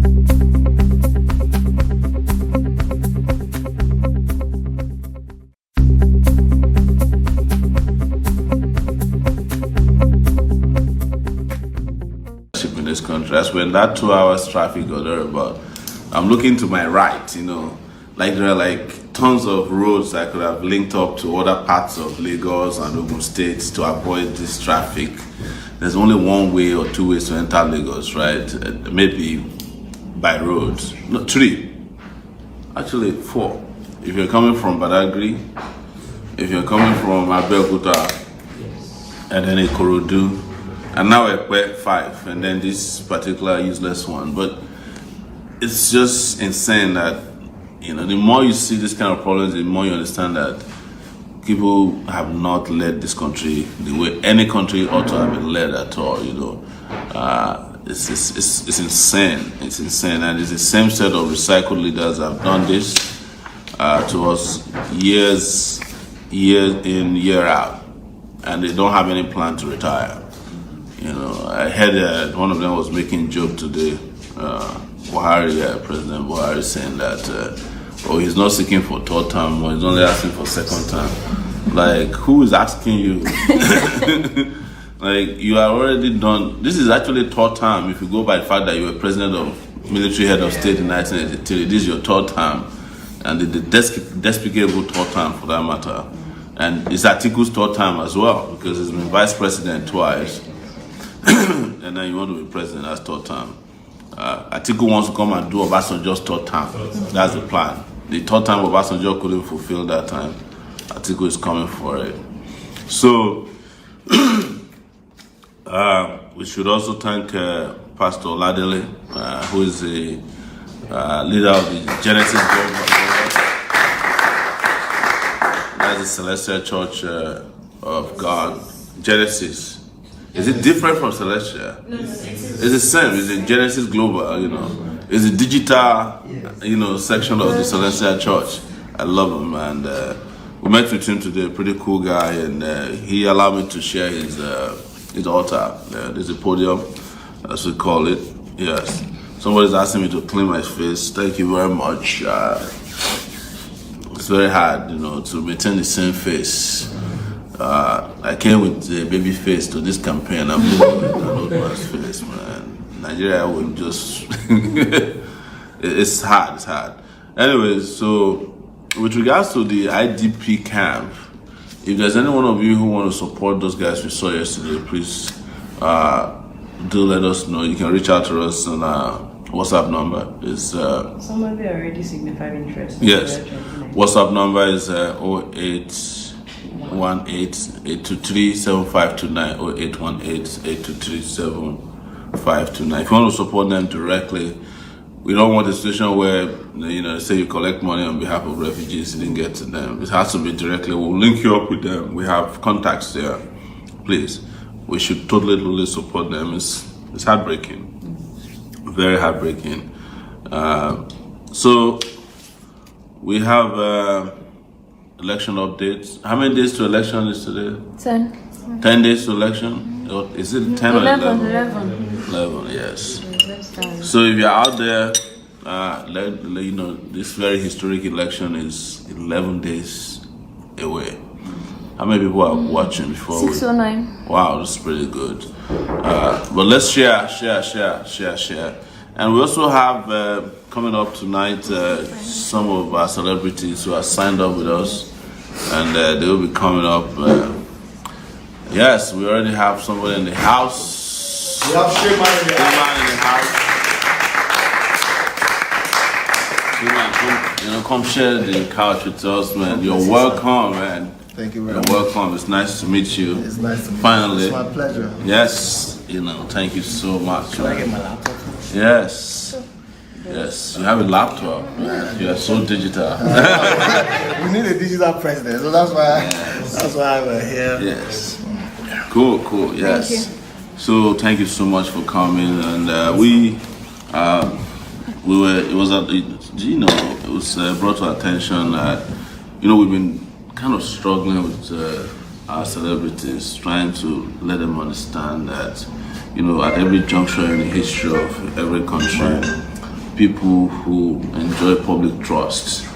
In this country, as when that 2 hours traffic or thereabout, I'm looking to my right, like there are like tons of roads that could have linked up to other parts of Lagos and Ogun states to avoid this traffic. There's only one way or two ways to enter Lagos, right? Maybe by road. No, 3. Actually 4. If you're coming from Badagry, if you're coming from Abeokuta, and then Ikorodu, and now we're 5, and then this particular useless one. But it's just insane that, the more you see this kind of problems, the more you understand that people have not led this country the way any country ought to have been led at all, It's insane. It's insane. And it's the same set of recycled leaders that have done this to us year in, year out. And they don't have any plan to retire. I heard one of them was making a joke today, President Buhari, saying that, he's not seeking for 3rd term, or he's only asking for 2nd term. Like, who is asking you? Like, you are already done. This is actually 3rd term if you go by the fact that you were president of military head of state in 1983. This is your 3rd term, and the despicable 3rd term for that matter. And it's Atiku's 3rd term as well, because he's been vice president twice. And then you want to be president, that's 3rd term. Atiku wants to come and do Obasanjo's 3rd term. That's the plan. The 3rd time Obasanjo couldn't fulfill that time. Atiku is coming for it. So, we should also thank Pastor Oladele, who is the leader of the Genesis Global. That's the Celestial Church of God. Genesis. Is it different from Celestial? No, it's the same. It's the Genesis Global, It's the digital, section of the Celestial Church. I love him, and we met with him today. Pretty cool guy, and he allowed me to share his altar. There's a podium, as we call it. Yes. Somebody's asking me to clean my face. Thank you very much. It's very hard, to maintain the same face. I came with a baby face to this campaign. I'm living with an old man's face, man. Nigeria will just... it's hard. Anyways, so with regards to the IDP camp, if there's any one of you who want to support those guys we saw yesterday, please do let us know. You can reach out to us on our WhatsApp number. It's somebody already signified interest. Yes. WhatsApp number is 0818-823-7529, 0818-823-7529. If you want to support them directly, we don't want a situation where, say you collect money on behalf of refugees, you didn't get to them. It has to be directly. We'll link you up with them. We have contacts there. Please, we should totally support them. It's heartbreaking. Very heartbreaking. So, we have election updates. How many days to election is today? 10. 10 days to election? Is it 10 or 11? 11, yes. So if you're out there, let you know this very historic election is 11 days away. How many people are watching before? 609. Wow, that's pretty good. But let's share. And we also have coming up tonight some of our celebrities who are signed up with us, and they will be coming up. Yes, we already have somebody in the house. We have Sheyman in the house. Come share the couch with us, man. You're welcome, man. Thank you very much. You're welcome. It's nice to meet you. It's nice to meet Finally. you. It's my pleasure. Yes, thank you so much. Can I get my laptop? Yes. Yes, you have a laptop. Man. You are so digital. We need a digital president, so that's why we're here. Yes. Cool. Yes. Thank you. So thank you so much for coming, and it was brought to our attention that we've been kind of struggling with our celebrities, trying to let them understand that at every juncture in the history of every country, people who enjoy public trust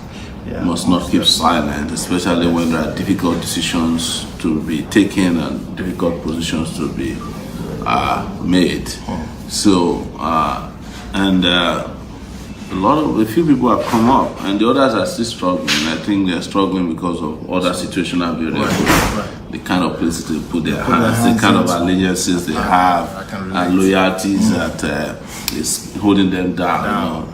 must not keep silent, especially when there are difficult decisions to be taken and difficult positions to be made. So, a few people have come up, and the others are still struggling. I think they're struggling because of other situational variables, the kind of places they put their hands, the kind of allegiances they have, and loyalties that is holding them down,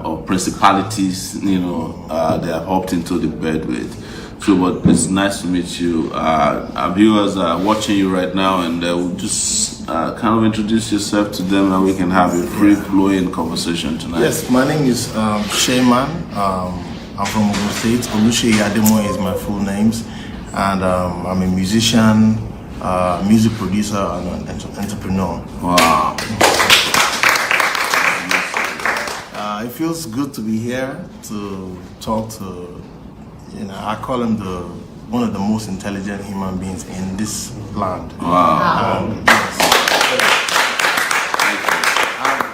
or principalities, they have hopped into the bed with. So, but it's nice to meet you. Our viewers are watching you right now, and we'll just kind of introduce yourself to them, and we can have a free-flowing conversation tonight. Yes, my name is Sheyman. I'm from Ogun State. Olusheyi is my full name, and I'm a musician, music producer, and an entrepreneur. Wow. It feels good to be here to talk to. I call him one of the most intelligent human beings in this land. Wow.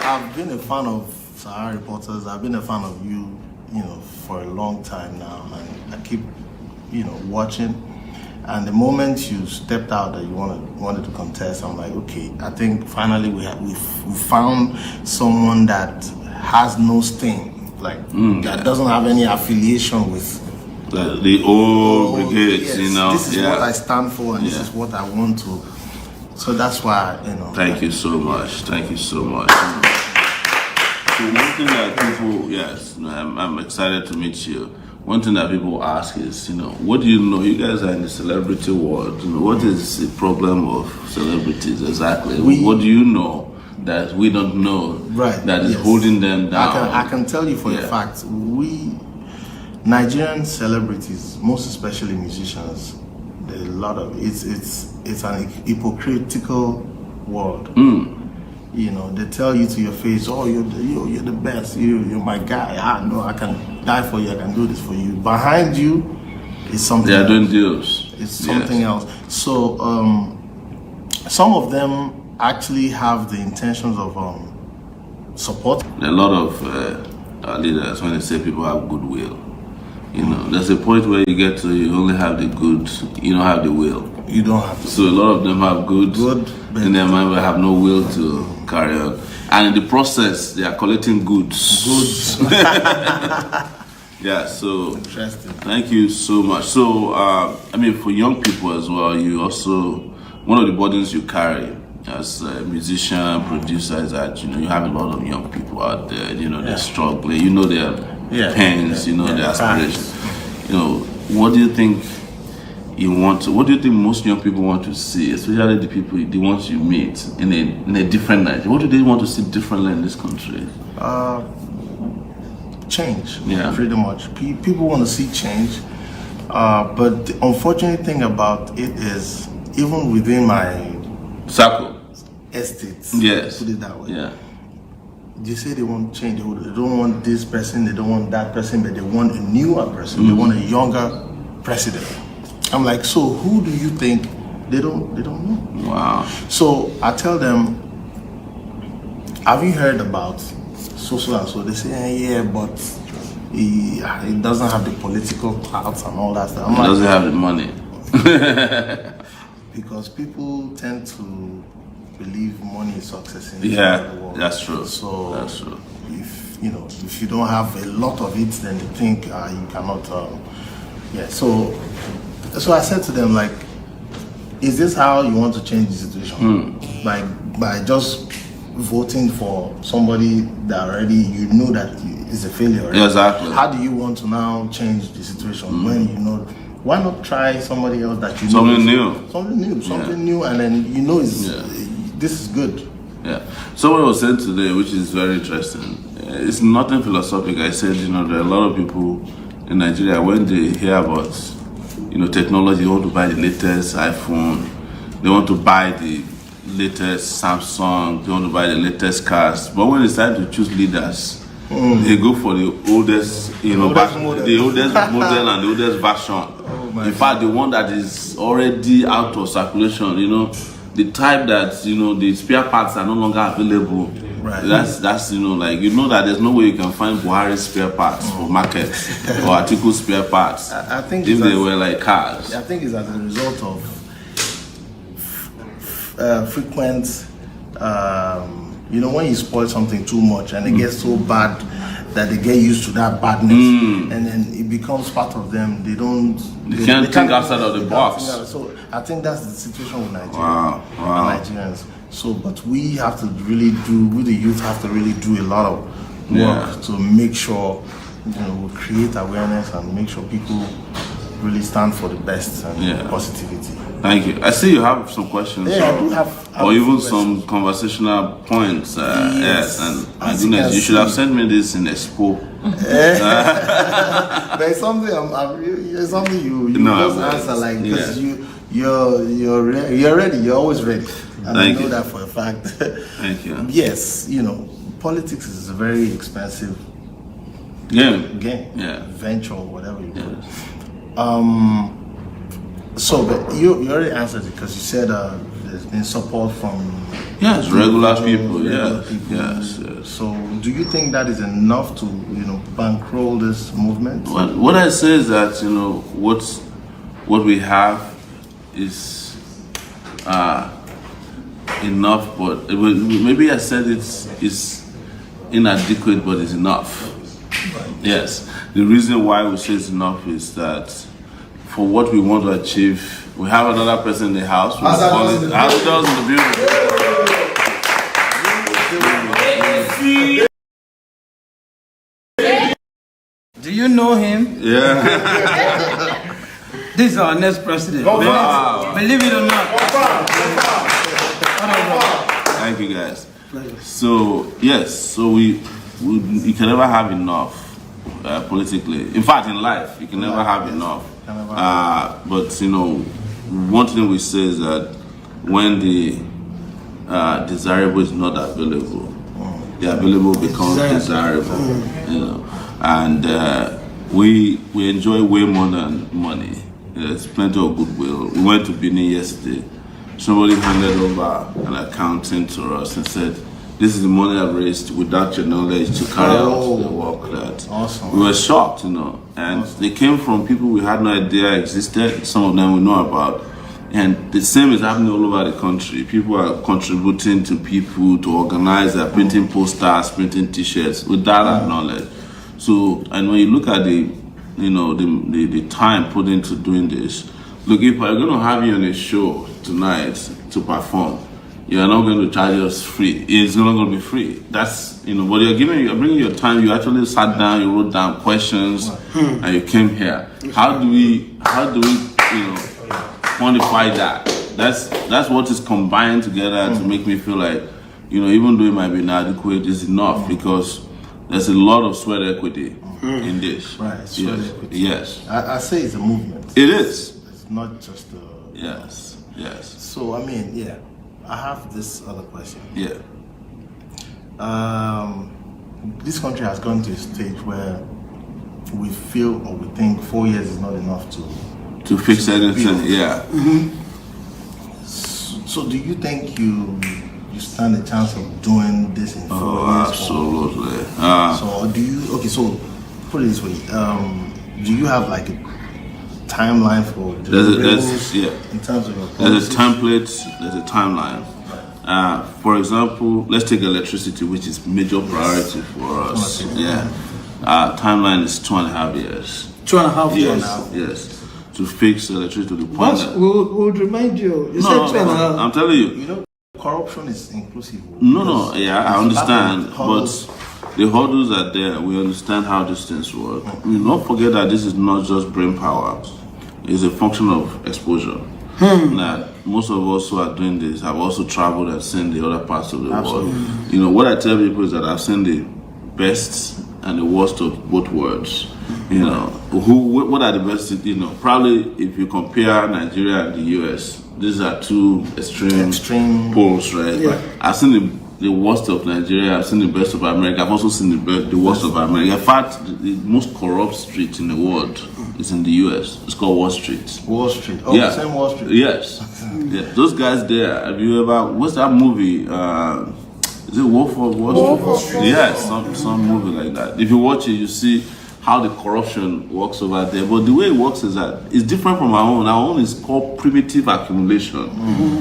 I've been a fan of Sahara Reporters. I've been a fan of you, for a long time now, and I keep, watching. And the moment you stepped out that you wanted to contest, I'm like, okay, I think finally we found someone that has no sting, that doesn't have any affiliation with the old brigades, yes, this is what I stand for, and this is what I want to. So that's why, Thank you so much. Thank you so much. So one thing that people, I'm excited to meet you. One thing that people ask is, what do you know? You guys are in the celebrity world. What is the problem of celebrities exactly? What do you know that we don't know that is holding them down? I can tell you for a fact, Nigerian celebrities, most especially musicians, there's a lot of it's an hypocritical world. They tell you to your face, oh, you're the best, you're my guy. I can die for you, I can do this for you. Behind you is something. They are doing deals. It's something else. So some of them actually have the intentions of support. A lot of leaders, when they say people have goodwill, there's a point where you get to you only have the good, you don't have the will. You don't have to. So a lot of them have good in their mind, but have no will to carry on. And in the process, they are collecting goods. So interesting. Thank you so much. So, for young people as well, you also, one of the burdens you carry as a musician, producer is that, you have a lot of young people out there, they're struggling, their pains, their aspirations. What do you think what do you think most young people want to see, especially the ones you meet in a different Nigeria? What do they want to see differently in this country? Change, pretty much. People want to see change, but the unfortunate thing about it is, even within my circle, estates, put it that way, they say they want change. They don't want this person, they don't want that person, but they want a newer person. They want a younger president. I'm like, so who do you think? They don't know. Wow. So I tell them, have you heard about so and so? They say, but he doesn't have the political clout and all that stuff. He doesn't have the money. Because people tend to believe money is success in the world. That's true. So that's true. If you don't have a lot of it, then you think you cannot. So I said to them, like, is this how you want to change the situation? By just voting for somebody that already that is a failure? Right? Exactly. How do you want to now change the situation when why not try somebody else that you something new, and then this is good. Someone was saying today, which is very interesting. It's nothing philosophical. I said, there are a lot of people in Nigeria, when they hear about technology, they want to buy the latest iPhone, they want to buy the latest Samsung, they want to buy the latest cars. But when it's time to choose leaders, they go for the oldest, model. The oldest model and the oldest version. In fact, the one that is already out of circulation, the type that the spare parts are no longer available. Right. That's like that there's no way you can find Buhari spare parts for markets or Atiku spare parts. I think if they were like cars. I think it's as a result of frequent. When you spoil something too much and it gets so bad that they get used to that badness, and then it becomes part of them. They can't think outside of the box. So I think that's the situation with Nigeria. Wow. Nigerians. So, but we have to really the youth have to really do a lot of work to make sure, we create awareness and make sure people really stand for the best and positivity. Thank you. I see you have some questions. Yeah, I do have or even questions. some conversational points. Yes, and my As goodness, you should have sent me this in Expo. There's something there's something you just answer like because you're ready. You're always ready, and I know that for a fact. Thank you. Yes, politics is a very expensive game. Venture, whatever you call it. So, but you already answered it because you said there's been support from regular people. Yes. So, do you think that is enough to bankroll this movement? What I say is that what we have is enough, but maybe I said it's inadequate, but it's enough. Yes. The reason why we say it's enough is that for what we want to achieve, we have another person in the house. Azadus in the building. Do you know him? Yeah. This is our next president. Wow. Believe it or not. Thank you, guys. So you can never have enough politically. In fact, in life, you can never have enough. But one thing we say is that when the desirable is not available, the available becomes desirable. And we enjoy way more than money. There's plenty of goodwill. We went to Benin yesterday. Somebody handed over an accounting to us and said, "This is the money I've raised without your knowledge to carry out the work that." Awesome. We were shocked, and they came from people we had no idea existed. Some of them we know about, and the same is happening all over the country. People are contributing to people to organize. They're printing posters, printing T-shirts without knowledge. So, and when you look at the time put into doing this, look, if we're going to have you on a show tonight to perform, you are not going to charge us free. It's not going to be free. That's, but you're bringing your time. You actually sat down, you wrote down questions, and you came here. How do we quantify that? That's what is combined together to make me feel like, even though it might be inadequate, it's enough because there's a lot of sweat equity in this. Right, sweat equity. Yes. I say it's a movement. It is. It's not just a... Yes. So, I have this other question. Yeah. This country has gone to a stage where we feel or we think 4 years is not enough to fix anything. Yeah. So, do you think you stand a chance of doing this in 4 years? Absolutely. So, do you? Okay, so put it this way. Do you have like a timeline for in terms of your policies? There's a template. There's a timeline. For example, let's take electricity, which is major priority for us. Timeline is 2.5 years. 2.5 years. Yes. To fix electricity to the point that we'll remind you. You said 2.5. I'm telling you. Corruption is inclusive. I understand, but the hurdles are there. We understand how these things work. We don't forget that this is not just brain power. It's a function of exposure. That most of us who are doing this have also traveled and seen the other parts of the world. What I tell people is that I've seen the best and the worst of both worlds. What are the best? Probably if you compare Nigeria and the US, these are two extreme poles, right? Yeah. I've seen the worst of Nigeria. I've seen the best of America. I've also seen the worst of America. In fact, the most corrupt street in the world is in the US. It's called Wall Street. Wall Street. Oh, the same Wall Street. Yes. Those guys there. Have you ever? What's that movie? Is it Wolf of Wall Street? Yes, some movie like that. If you watch it, you see how the corruption works over there. But the way it works is that it's different from our own. Our own is called primitive accumulation.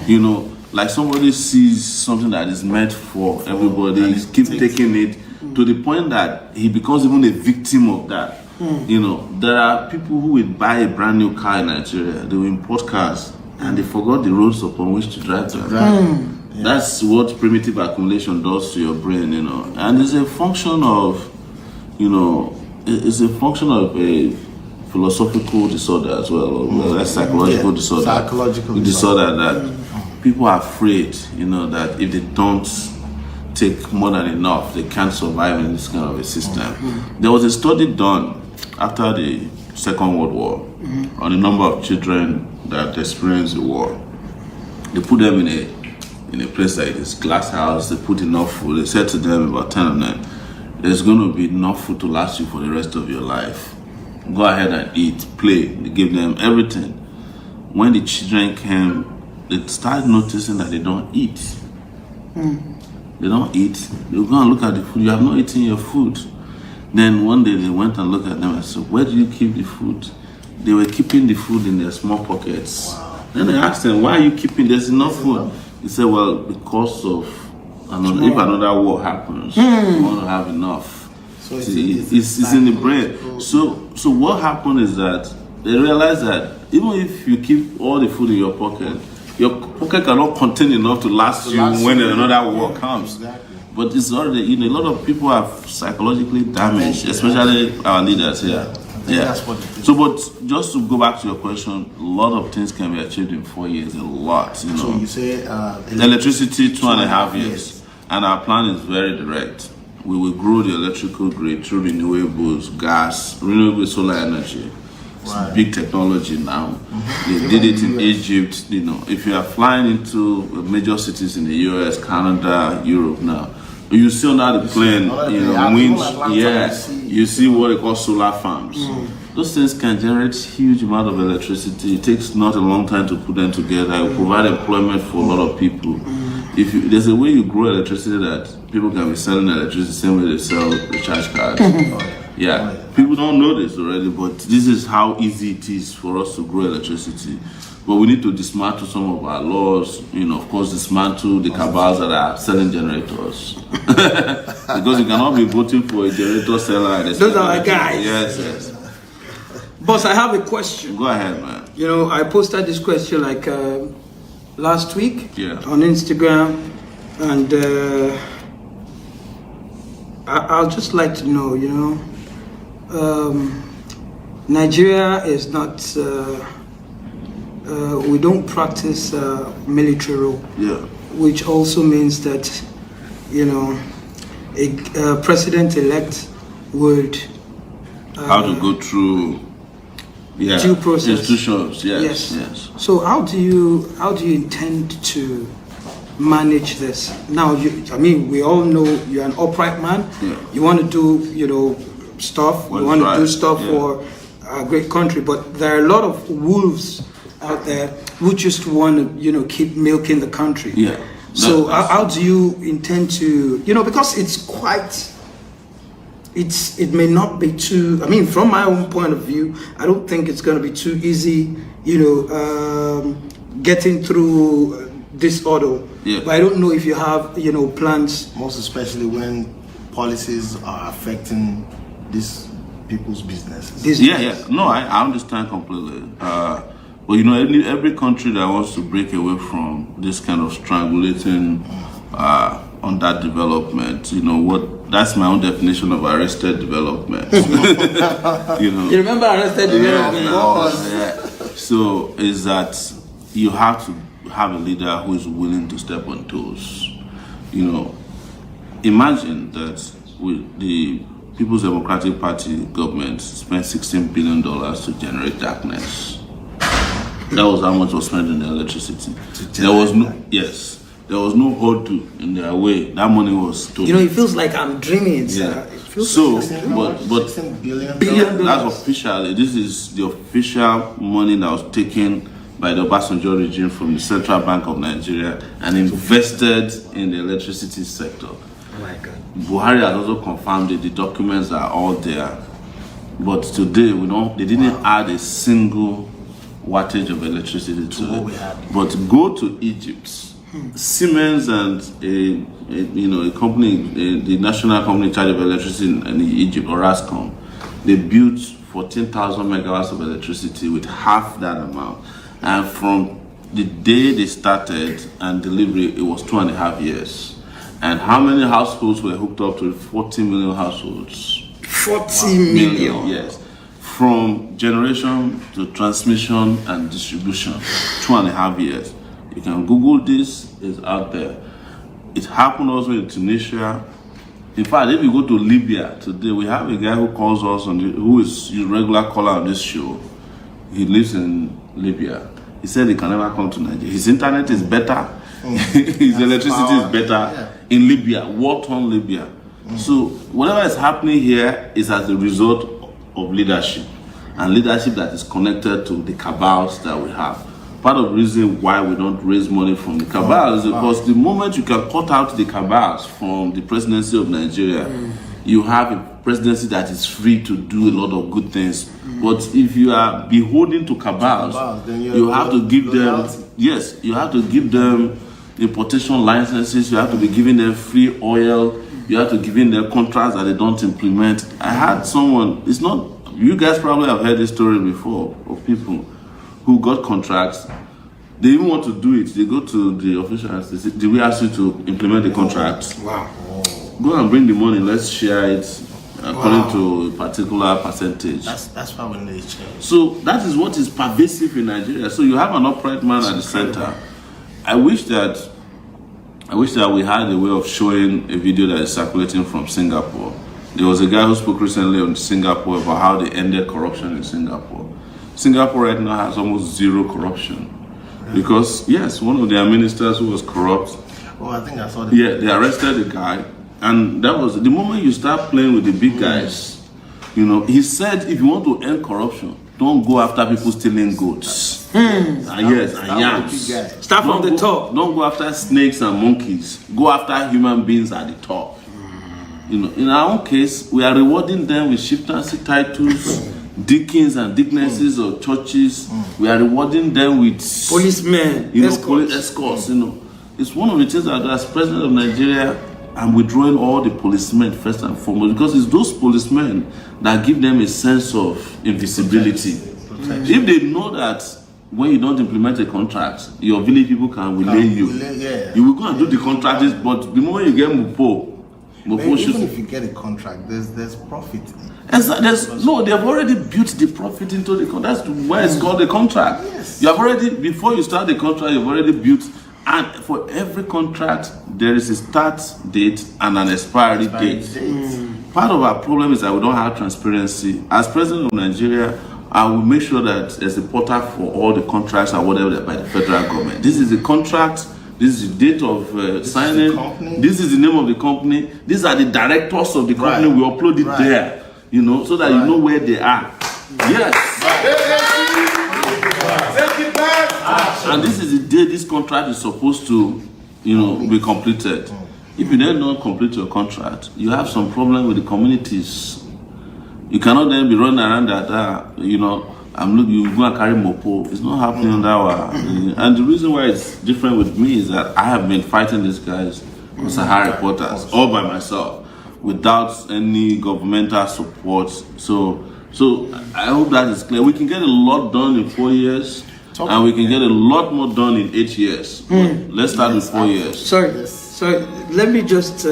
You know, like somebody sees something that is meant for everybody, keep taking it to the point that he becomes even a victim of that. You know, there are people who will buy a brand new car in Nigeria, they will import cars, and they forgot the roads upon which to drive them. That's what primitive accumulation does to your brain, you know. And it's a function of, you know, it's a function of a philosophical disorder as well, or a psychological disorder. Psychological disorder that people are afraid, you know, that if they don't take more than enough, they can't survive in this kind of a system. There was a study done after the Second World War on the number of children that experienced the war. They put them in a place like this glass house. They put enough food. They said to them, about 10 of them, there's going to be enough food to last you for the rest of your life. Go ahead and eat, play. They give them everything. When the children came, they started noticing that they don't eat. They don't eat. They go and look at the food. You have not eaten your food. Then one day they went and looked at them and said, where do you keep the food? They were keeping the food in their small pockets. Then they asked them, why are you keeping? There's enough food. He said, well, because of if another war happens, we want to have enough. So it's in the brain. So what happened is that they realized that even if you keep all the food in your pocket cannot contain enough to last you when another war comes. But it's already, you know, a lot of people are psychologically damaged, especially our leaders here. So, but just to go back to your question, a lot of things can be achieved in 4 years. A lot, you know. So you say electricity 2.5 years, and our plan is very direct. We will grow the electrical grid through renewables, gas, renewable solar energy. It's big technology now. They did it in Egypt. You know, if you are flying into major cities in the US, Canada, Europe now, you see on the plane, you know, winds. You see what they call solar farms. Those things can generate huge amount of electricity. It takes not a long time to put them together. It will provide employment for a lot of people. There's a way you grow electricity that people can be selling electricity the same way they sell recharge cards. People don't know this already, but this is how easy it is for us to grow electricity. But we need to dismantle some of our laws, you know, of course, dismantle the cabals that are selling generators. Because you cannot be voting for a generator seller. Those are my guys. Yes. Boss, I have a question. Go ahead, man. You know, I posted this question like last week on Instagram, and I'll just like to know, you know, Nigeria is not, we don't practice military rule, which also means that, you know, a president-elect would how to go through due process institutions. Yes. So how do you intend to manage this? Now, we all know you're an upright man. You want to do, you know, stuff. You want to do stuff for a great country, but there are a lot of wolves out there who just want to, you know, keep milking the country. So how do you intend to, you know, because it's quite, it may not be too, from my own point of view, I don't think it's going to be too easy, you know, getting through this order. But I don't know if you have, you know, plans. Most especially when policies are affecting these people's businesses. No, I understand completely. But you know, every country that wants to break away from this kind of strangulating on that development, you know, that's my own definition of arrested development. You know, you remember arrested development? So is that you have to have a leader who is willing to step on toes. You know, imagine that with the People's Democratic Party government spent $16 billion to generate darkness. That was how much was spent in the electricity. There was no hurdle in their way. That money was stolen. You know, it feels like I'm dreaming. It feels so, but $16 billion. That's officially. This is the official money that was taken by the Obasanjo regime from the Central Bank of Nigeria and invested in the electricity sector. Oh my God. Buhari has also confirmed it. The documents are all there. But today, they didn't add a single wattage of electricity to what it. we had. But go to Egypt. Siemens and a company, the national company in charge of electricity in Egypt, Orascom, they built 14,000 megawatts of electricity with half that amount. And from the day they started and delivery, it was 2.5 years. And how many households were hooked up to it? 40 million households. 40 million. Yes. From generation to transmission and distribution, 2.5 years. You can Google this, it's out there. It happened also in Tunisia. In fact, if you go to Libya today, we have a guy who calls us, who is a regular caller on this show. He lives in Libya. He said he can never come to Nigeria. His internet is better. His electricity is better in Libya, war-torn Libya. So whatever is happening here is as a result of leadership, and leadership that is connected to the cabals that we have. Part of the reason why we don't raise money from the cabals is because the moment you can cut out the cabals from the presidency of Nigeria, you have a presidency that is free to do a lot of good things. But if you are beholden to cabals, then you have to give them, loyalty. yes, you have to give them importation licenses, you have to be giving them free oil, you have to give in them contracts that they don't implement. I had someone, it's not, you guys probably have heard this story before of people who got contracts. They even want to do it. They go to the officials, they say, "Do we ask you to implement the contract? Wow. Go and bring the money, let's share it according to a particular percentage." That's why we need to change. So that is what is pervasive in Nigeria. So you have an upright man at the center. I wish that we had a way of showing a video that is circulating from Singapore. There was a guy who spoke recently on Singapore about how they ended corruption in Singapore. Singapore right now has almost zero corruption. Because, yes, one of their ministers who was corrupt. Oh, I think I saw that. Yeah, they arrested the guy. And that was the moment you start playing with the big guys. He said, if you want to end corruption, don't go after people stealing goats. And yams. Start from the top. Don't go after snakes and monkeys. Go after human beings at the top. In our own case, we are rewarding them with chieftaincy titles, deacons and deaconesses of churches. We are rewarding them with Policemen, police escorts. It's one of the things that as president of Nigeria, I'm withdrawing all the policemen first and foremost, because it's those policemen that give them a sense of invisibility. If they know that when you don't implement a contract, your village people can relay you. You will go and do the contract, but the moment you get Mupo even if you get a contract, there's profit. They've already built the profit into the contract. That's why it's called the contract. Yes. You have already, before you start the contract, you've already built. And for every contract, there is a start date and an expiry date. Part of our problem is that we don't have transparency. As president of Nigeria, I will make sure that there's a portal for all the contracts and whatever by the federal government. This is the contract. This is the date of signing. This is the name of the company. These are the directors of the company. We upload it there, so that you know where they are. Yes. And this is the day this contract is supposed to, be completed. If you then don't complete your contract, you have some problem with the communities. You cannot then be running around that, you go and carry mopo. It's not happening on that one. And the reason why it's different with me is that I have been fighting these guys on Sahara reporters all by myself without any governmental support. So I hope that is clear. We can get a lot done in 4 years. And we can get a lot more done in 8 years. Let's start with 4 years. Sorry, let me just...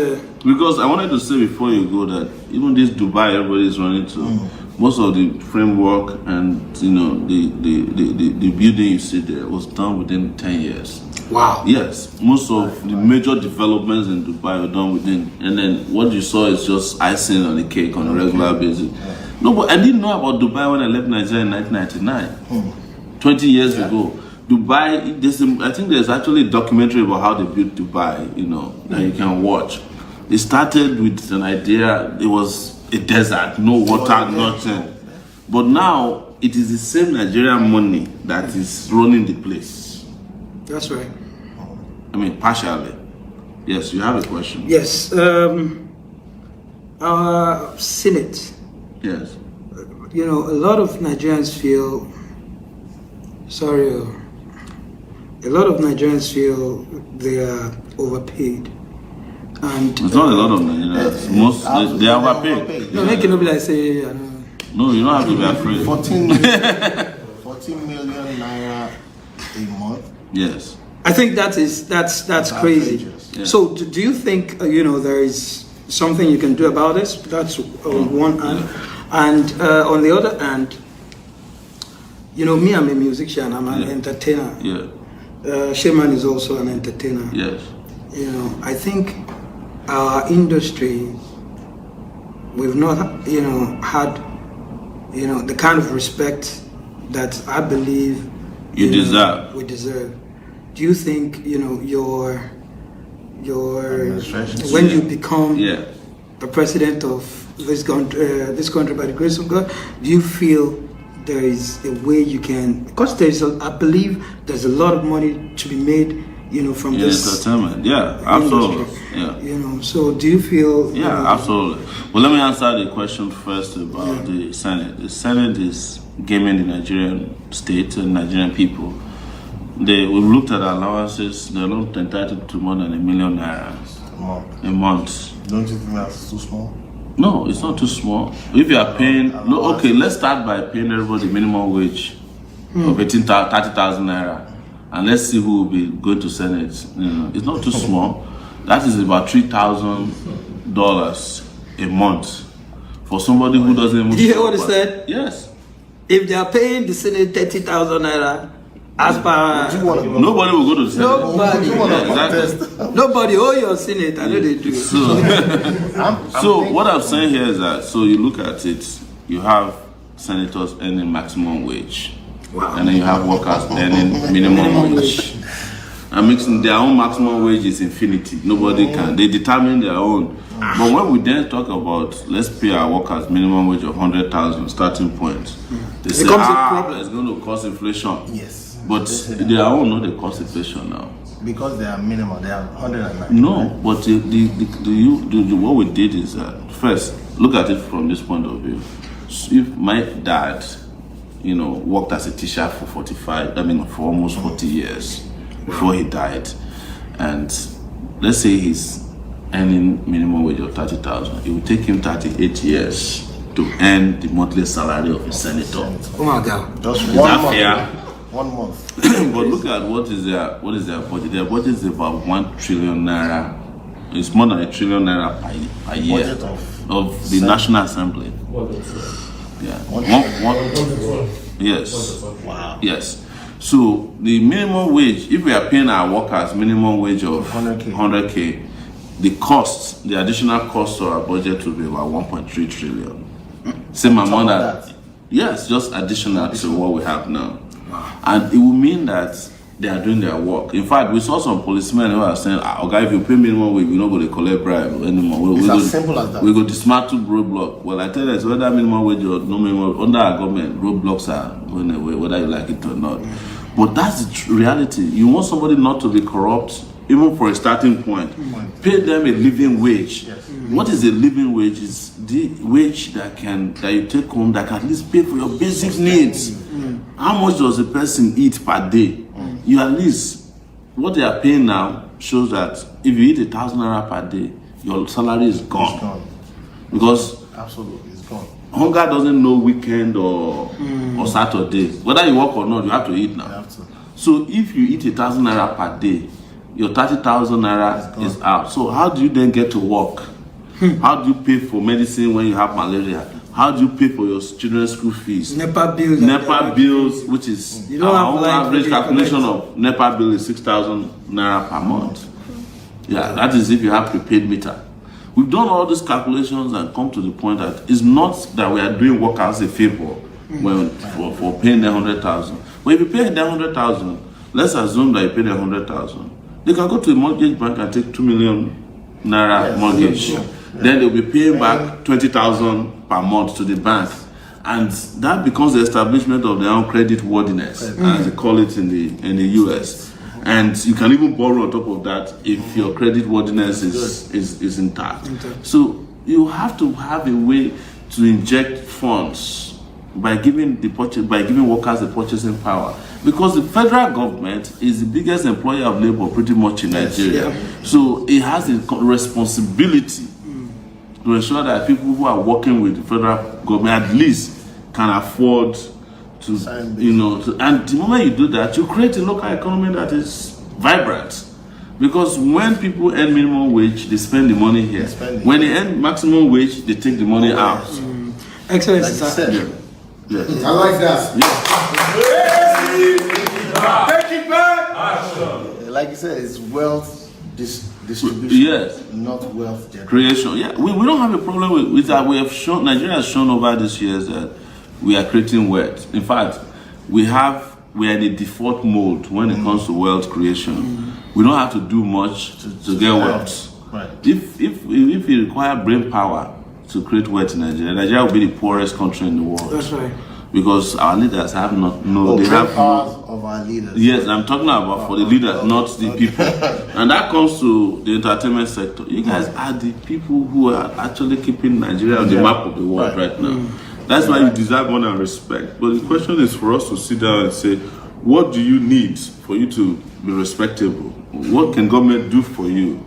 Because I wanted to say before you go that even this Dubai everybody is running to, most of the framework and the building you see there was done within 10 years. Wow. Yes, most of the major developments in Dubai were done within, and then what you saw is just icing on the cake on a regular basis. No, but I didn't know about Dubai when I left Nigeria in 1999. 20 years ago, Dubai, I think there's actually a documentary about how they built Dubai, that you can watch. It started with an idea, it was a desert, no water, nothing. But now, it is the same Nigerian money that is running the place. That's right. I mean, partially. Yes, you have a question. Yes. Our Senate. Yes. You know, a lot of Nigerians feel a lot of Nigerians feel they are overpaid. And It's not a lot of Nigerians. Most they are overpaid. no, make it not be like say. No, you don't have to be afraid. 14 million naira a month. Yes. I think that's crazy. outrageous. Yeah. So do you think there is something you can do about this? That's on one hand, and on the other hand, me, I'm a musician. I'm an entertainer. Yeah. Sheyman is also an entertainer. Yes. I think our industry, we've not had the kind of respect that I believe You deserve. we deserve. Do you think your Administration. when you become Yeah. the president of this country by the grace of God, do you feel there is a way you can, because I believe there's a lot of money to be made from In this entertainment. Yeah, absolutely. industry. Yeah. So do you feel Yeah, absolutely. Well, let me answer the question first about the Senate. The Senate is gaming the Nigerian state and Nigerian people. We've looked at allowances. They're not entitled to more than $1 million A month. a month. Don't you think that's too small? No, it's not too small. If you are paying, okay, let's start by paying everybody minimum wage of 30,000 naira, and let's see who will be going to Senate. It's not too small. That is about $3,000 a month for somebody who doesn't even. Did you hear what he said? Yes. If they are paying the Senate 30,000 naira, as per Nobody will go to the Senate. Nobody. Yeah, exactly. Nobody owe your Senate. I know they do. So what I'm saying here is that, so you look at it, you have senators earning maximum wage. Wow. And then you have workers earning minimum wage. And mixing their own maximum wage is infinity. Nobody can. They determine their own. But when we then talk about, let's pay our workers minimum wage of 100,000 starting point, they say, becomes a problem. it's going to cause inflation. Yes. But their own, no, they cause inflation now. Because they are minimal, they are 190. No, but what we did is that first look at it from this point of view. So if my dad, worked as a teacher for for almost 40 years before he died, and let's say he's earning minimum wage of 30,000, it will take him 38 years to earn the monthly salary of a senator. Oh my God. Just Is one that month. fair? 1 month. But look at what is their budget. Their budget is about 1 trillion naira. It's more than 1 trillion naira per year Budget of the National Assembly. Yeah. Yes. Wow. Yes. So the minimum wage, if we are paying our workers minimum wage of 100K, the additional cost to our budget will be about 1.3 trillion. Same amount that. Yes, just additional to what we have now. And it will mean that they are doing their work. In fact, we saw some policemen who are saying, okay, if you pay minimum wage, we're not going to collect bribe anymore. It's as simple as that. We go dismantle roadblock. Well, I tell you, it's whether minimum wage or no minimum, under our government, roadblocks are going away, whether you like it or not. But that's the reality. You want somebody not to be corrupt, even for a starting point. Pay them a living wage. Yes. What is a living wage? Is the wage that you take home that can at least pay for your basic needs. How much does a person eat per day? You at least, what they are paying now shows that if you eat 1,000 naira per day, your salary is gone. It's gone. Because Absolutely, it's gone. hunger doesn't know weekend or Saturday. Whether you work or not, you have to eat You now. have to. So if you eat 1,000 naira per day, your 30,000 naira is out. So how do you then get to work? How do you pay for medicine when you have malaria? How do you pay for your children's school fees? NEPA bills. NEPA bills, which is You don't have our light average bill calculation collect. of NEPA bill is 6,000 naira per month. Yeah, that is if you have prepaid meter. We've done all these calculations and come to the point that it's not that we are doing work as a favor for paying the 100,000. But if you pay the 100,000, let's assume that you pay the 100,000. They can go to a mortgage bank and take 2 million naira mortgage. Yeah. Then they'll be paying back 20,000 per month to the bank. and that becomes the establishment of their own credit worthiness, as they call it in the US. And you can even borrow on top of that if your credit worthiness is intact. So you have to have a way to inject funds by giving workers the purchasing power, because the federal government is the biggest employer of labor pretty much in Nigeria. So it has a responsibility to ensure that people who are working with the federal government at least can afford to, and the moment you do that, you create a local economy that is vibrant. Because when people earn minimum wage, they spend the money here. When they earn maximum wage, they take the money out. Excellent. Yes. I like that. Take it back. Like you said, it's wealth distribution. Yes. Not wealth generation. Creation. Yeah, we don't have a problem with that. We have shown, Nigeria has shown over these years that we are creating wealth. In fact, we are in a default mode when it comes to wealth creation. We don't have to do much to get wealth. Right. If you require brain power to create wealth in Nigeria will be the poorest country in the world. That's right. Because our leaders have powers of our leaders. Yes, I'm talking about for the leaders, not the people. And that comes to the entertainment sector. You guys are the people who are actually keeping Nigeria on the map of the world right now. That's why you deserve honor and respect. But the question is for us to sit down and say, what do you need for you to be respectable? What can government do for you?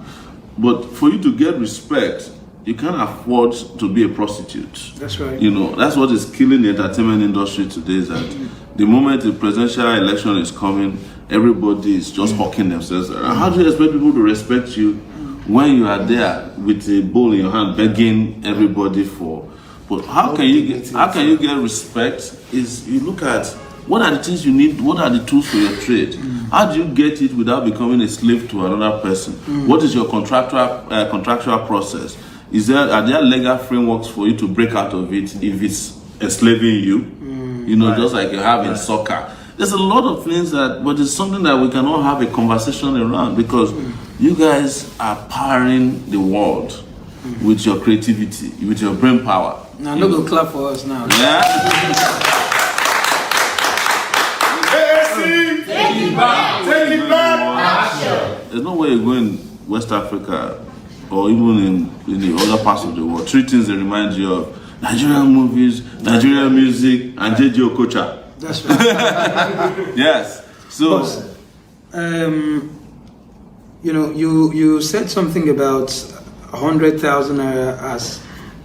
But for you to get respect, you can't afford to be a prostitute. That's right. That's what is killing the entertainment industry today, is that the moment the presidential election is coming, everybody is just hawking themselves around. How do you expect people to respect you when you are there with a bowl in your hand begging everybody for? But how can you get respect is you look at what are the things you need, what are the tools for your trade? How do you get it without becoming a slave to another person? What is your contractual process? Are there legal frameworks for you to break out of it if it's enslaving you? Just like you have in soccer. There's a lot of things but it's something that we can all have a conversation around, because you guys are powering the world with your creativity, with your brain power. Now, no go clap for us now. Yeah? Take it back. There's no way you go in West Africa or even in the other parts of the world. Three things that remind you of Nigerian movies, Nigerian music, and J.J. Okocha. That's right. Yes. So, you said something about 100,000 naira as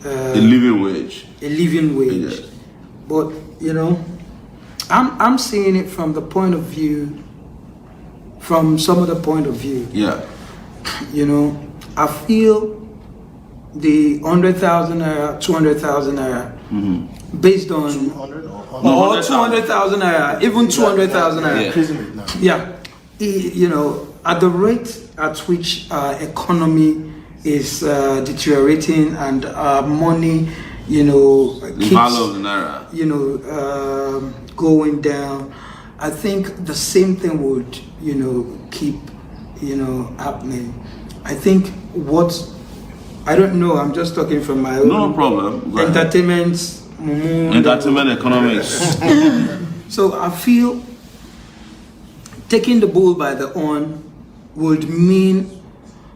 a living wage. A living wage. Yes. But I'm seeing it from the point of view, from some other point of view. Yeah. I feel the 100,000 naira, 200,000 naira, based on 200 or 200,000 naira, even 200,000 naira. Yeah. At the rate at which our economy is deteriorating and our money, keeps, the value of the naira, going down, I think the same thing would, keep, happening. I think I don't know, I'm just talking from my own. No problem. Entertainment economics. So I feel taking the bull by the horn would mean,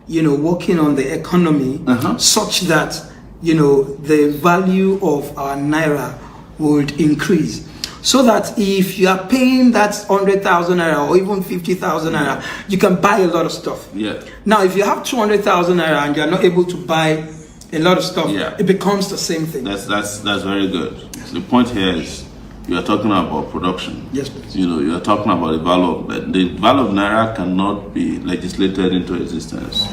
working on the economy such that, the value of our naira would increase. So that if you are paying that 100,000 naira or even 50,000 naira, you can buy a lot of stuff. Yeah. Now, if you have 200,000 naira and you are not able to buy a lot of stuff, it becomes the same thing. That's very good. Yes. The point here is you are talking about production. Yes, please. You are talking about the value of naira cannot be legislated into existence.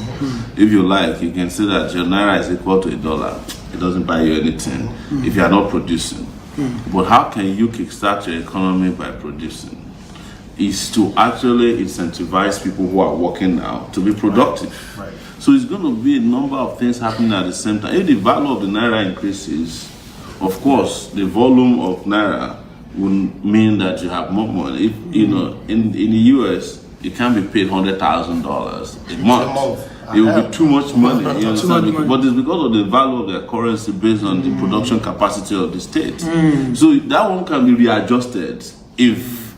If you like, you can say that your naira is equal to $1. It doesn't buy you anything if you are not producing. But how can you kickstart your economy by producing? Is to actually incentivize people who are working now to be productive. Right. So it's going to be a number of things happening at the same time. If the value of the naira increases, of course, the volume of naira will mean that you have more money. If, in the US, you can be paid $100,000 a month. it will be too much money. You understand? much money. But it's because of the value of their currency based on the production capacity of the state. So that one can be readjusted if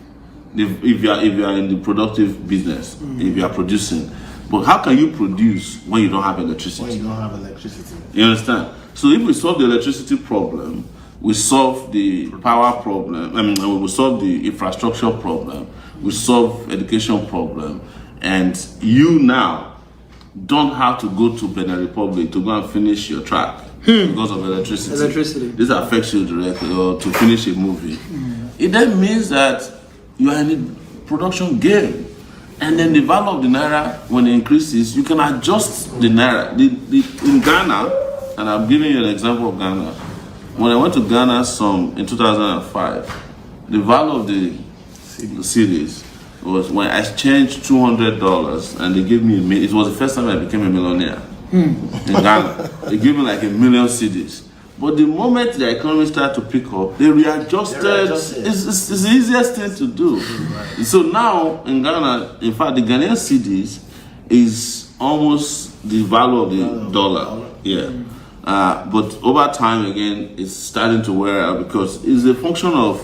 you are in the productive business, if you are producing. But how can you produce when you don't have electricity? When you don't have electricity. You understand? So if we solve the electricity problem, we solve the power problem, we solve the infrastructure problem, we solve education problem, and you now don't have to go to Benin Republic to go and finish your track because of electricity. This affects you directly, or to finish a movie. It then means that you are in a production game. And then the value of the naira, when it increases, you can adjust the naira. In Ghana, and I'm giving you an example of Ghana. When I went to Ghana in 2005, the value of the cedis was when I exchanged $200 and they gave me it was the first time I became a millionaire in Ghana. They gave me like 1 million cedis. But the moment the economy started to pick up, they readjusted. It's the easiest thing to do. So now in Ghana, in fact, the Ghanaian cedis is almost the value of the dollar. Yeah. But over time, again, it's starting to wear out because it's a function of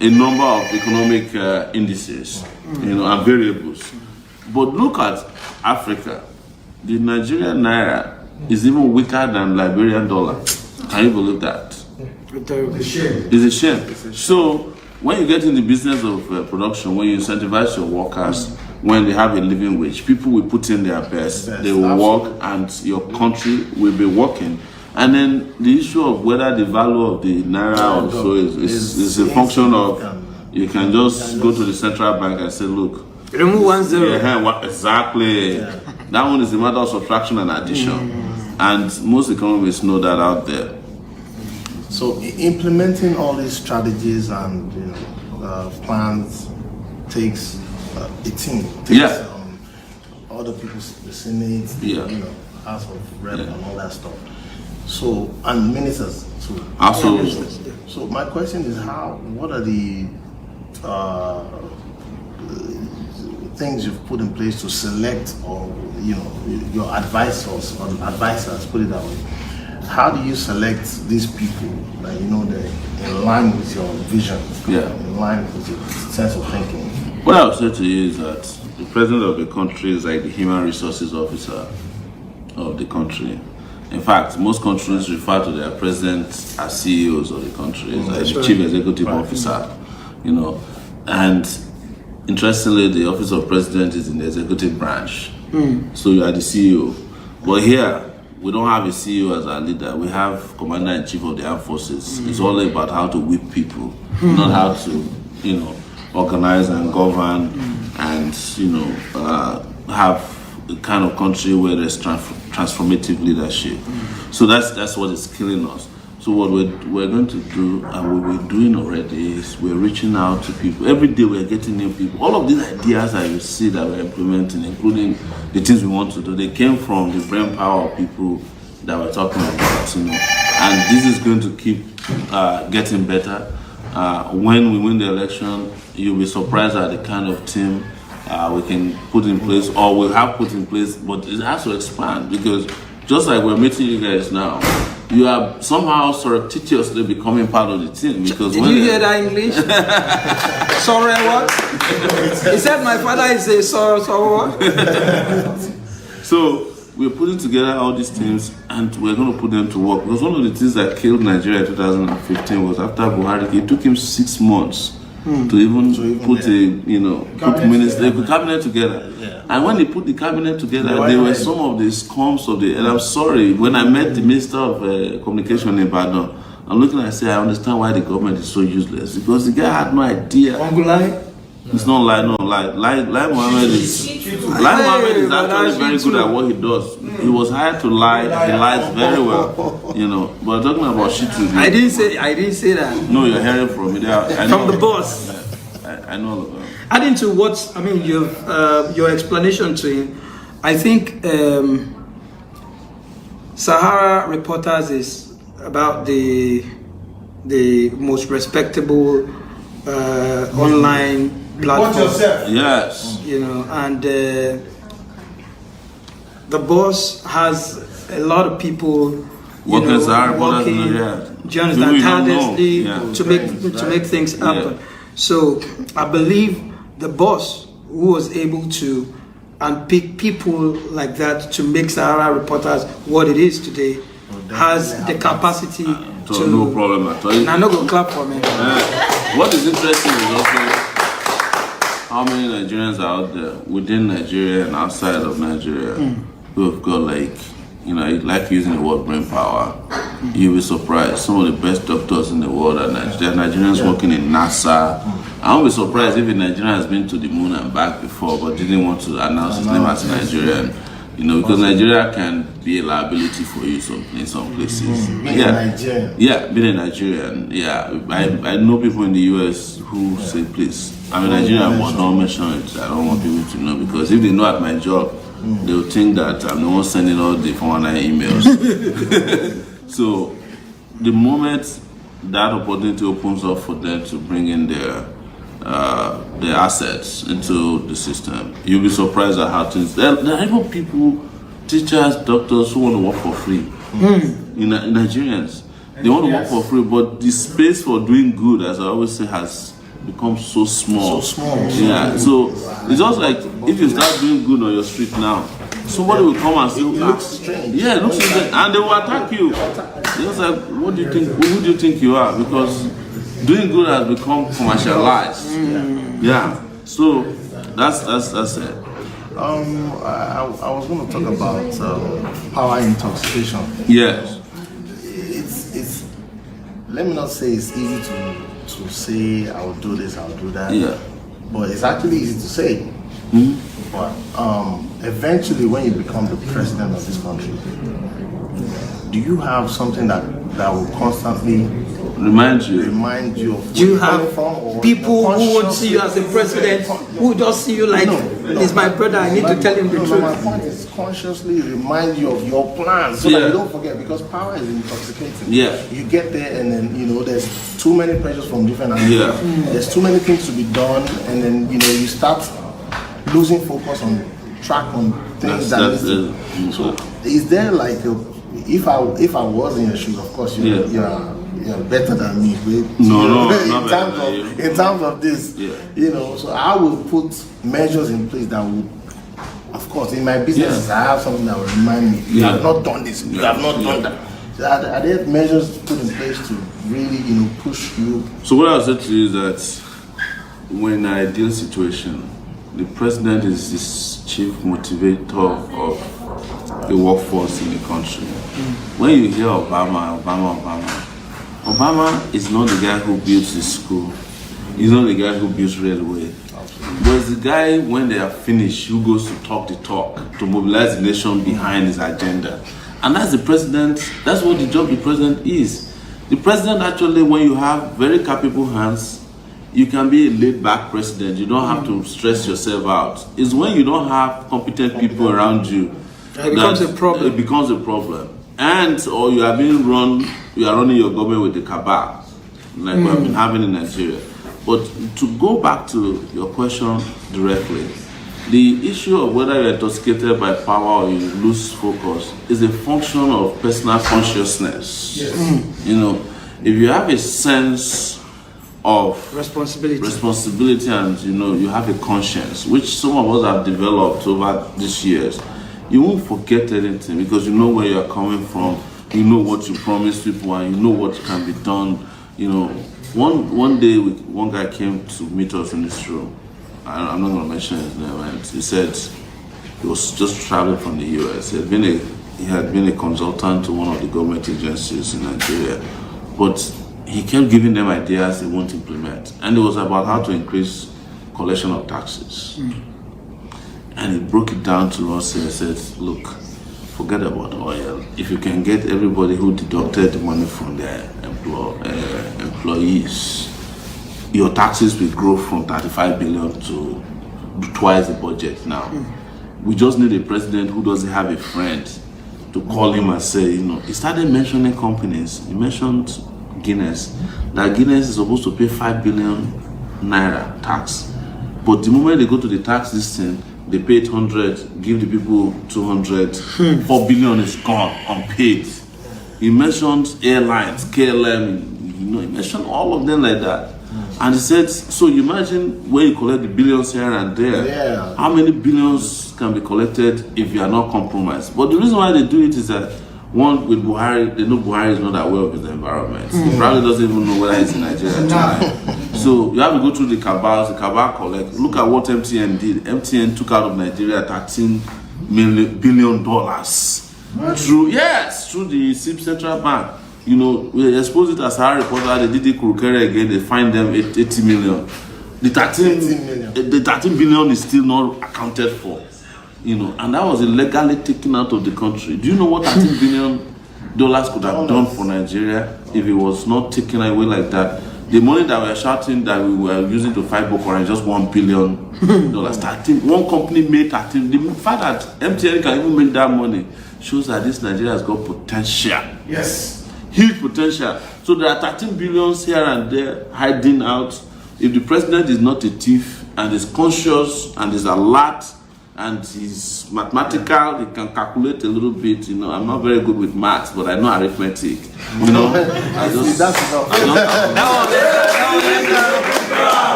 a number of economic indices, and variables. But look at Africa. The Nigerian naira is even weaker than Liberian dollar. Can you believe that? It's a shame. So when you get in the business of production, when you incentivize your workers, when they have a living wage, people will put in their best. They will work, and your country will be working. And then the issue of whether the value of the naira also is a function of, you can just go to the central bank and say, look, remove 1 0. Yeah, exactly. That one is a matter of subtraction and addition. And most economists know that out there. So implementing all these strategies and plans takes a team. Takes other people, the Senate, House of Rep, and all that stuff. So, and ministers too. Absolutely. So my question is, what are the things you've put in place to select, or your advisors, put it that way? How do you select these people that they're in line with your vision, in line with your sense of thinking? What I would say to you is that the president of the country is like the human resources officer of the country. In fact, most countries refer to their presidents as CEOs of the country, like the chief executive officer, and interestingly, the office of president is in the executive branch. So you are the CEO. But here, we don't have a CEO as our leader. We have Commander-in-Chief of the Armed Forces. It's all about how to whip people, not how to, organize and govern and, have the kind of country where there's transformative leadership. So that's what is killing us. So what we're going to do, and what we're doing already, is we're reaching out to people. Every day we're getting new people. All of these ideas that you see that we're implementing, including the things we want to do, they came from the brain power of people that we're talking about. And this is going to keep getting better. When we win the election, you'll be surprised at the kind of team we can put in place, or we have put in place, but it has to expand, because just like we're meeting you guys now, you are somehow surreptitiously becoming part of the team. Because Did you hear that English? Sorry, what? He said my father is a sorry what? So we're putting together all these teams, and we're going to put them to work. Because one of the things that killed Nigeria in 2015 was after Buhari, it took him 6 months to even put a cabinet together. Yeah. And when they put the cabinet together, there were some of the scums of and I'm sorry, when I met the Minister of Communication in Ibadan, I'm looking and I say, I understand why the government is so useless, because the guy had no idea. It's not lie, no lie. Lai Mohammed is actually very good at what he does. He was hired to lie. He lies very well, But talking about shit, I didn't say that. No, you're hearing from me. From the boss. I know. Adding to your explanation to him, I think Sahara Reporters is about the most respectable online platform. Yes. And the boss has a lot of people Working, working, do do you understand, don't know. tirelessly Yeah. to make things happen. Yeah. So I believe the boss who was able to pick people like that to make Sahara Reporters what it is today has the capacity So no problem at all. And I'm not gonna clap for me. What is interesting is also how many Nigerians are out there within Nigeria and outside of Nigeria who have got like using the word brain power. You'll be surprised. Some of the best doctors in the world are Nigerians working in NASA. I won't be surprised if a Nigerian has been to the moon and back before but didn't want to announce his name as a Nigerian. Because Nigeria can be a liability for you in some places. Being a Nigerian. Yeah, being a Nigerian. Yeah, I know people in the US who say, please, I'm a Nigerian, but don't mention it. I don't want people to know because if they know at my job, they'll think that I'm the one sending all the 419 emails. So, the moment that opportunity opens up for them to bring in their assets into the system, you'll be surprised at how things. There are even people, teachers, doctors who want to work for free. In Nigerians, they want to work for free, but the space for doing good, as I always say, has become so small. Yeah. So it's just like if you start doing good on your street now, somebody will come and say, It looks strange. Yeah, it looks strange, and they will attack you. It's just like, what do you think? Who do you think you are? Because doing good has become commercialized. Yeah. So that's it. I was going to talk about power intoxication. Yes. It's let me not say it's easy to say I'll do this, I'll do that. Yeah. But it's actually easy to say. But eventually, when you become the president of this country, do you have something that will constantly Remind you of Do you where have you're from, or people your who won't see you as a president, who just see you like, he's my brother, I need to tell him the No, my truth? point is consciously remind you of your plans so that you don't forget, because power is intoxicating. Yeah. You get there and then, there's too many pressures from different angles. Yeah. There's too many things to be done, and then, you start losing focus on track on things so is there like if I was in your shoes, of course you're better than me. No, in terms of this, so I will put measures in place that would, of course, in my business, I have something that will remind me, you have not done this, you have not done that. So are there measures put in place to really, push you? So what I'll say to you is that when an ideal situation, the president is this chief motivator of the workforce in the country. When you hear Obama is not the guy who builds the school. He's not the guy who builds railway. But it's the guy, when they are finished, who goes to talk the talk, to mobilize the nation behind his agenda. And that's the president, that's what the job the president is. The president actually, when you have very capable hands, you can be a laid-back president. You don't have to stress yourself out. It's when you don't have competent people around you It becomes a problem. It becomes a problem. Or you are running your government with the cabal, like we have been having in Nigeria. But to go back to your question directly, the issue of whether you're intoxicated by power or you lose focus is a function of personal consciousness. Yes. If you have a sense of responsibility and you have a conscience, which some of us have developed over these years, you won't forget anything because you know where you're coming from, you know what you promised people, and you know what can be done. One day one guy came to meet us in this room. I'm not going to mention his name, and he said he was just traveling from the US. He had been a consultant to one of the government agencies in Nigeria, but he kept giving them ideas they won't implement. And it was about how to increase collection of taxes. And he broke it down to us and said, look, forget about oil. If you can get everybody who deducted the money from their employees, your taxes will grow from 35 billion to twice the budget now. We just need a president who doesn't have a friend to call him and say, he started mentioning companies. He mentioned Guinness, that Guinness is supposed to pay 5 billion naira tax. But the moment they go to the tax listing, They paid 100, give the people 200. 4 billion is gone, unpaid. He mentioned airlines, KLM, he mentioned all of them like that. And he said, so you imagine where you collect the billions here and there, how many billions can be collected if you are not compromised? But the reason why they do it is that, one, with Buhari, they know Buhari is not aware of his environment. He probably doesn't even know whether he's in Nigeria tonight. So you have to go through the cabals, the cabal collect. Look at what MTN did. MTN took out of Nigeria $13 billion through the SIP Central Bank. We exposed it as Harry Potter, they did it Kurukere again, they fined them 80 million. The 13 billion is still not accounted for. And that was illegally taken out of the country. Do you know what $13 billion could have done for Nigeria if it was not taken away like that? The money that we are shouting that we were using to fight Boko Haram is just $1 billion. 13, one company made 13. The fact that MTN can even make that money shows that this Nigeria has got potential. Yes. Huge potential. So there are 13 billions here and there hiding out. If the president is not a thief and is conscious and is alert and he's mathematical, he can calculate a little bit. I'm not very good with maths, but I know arithmetic. I just that's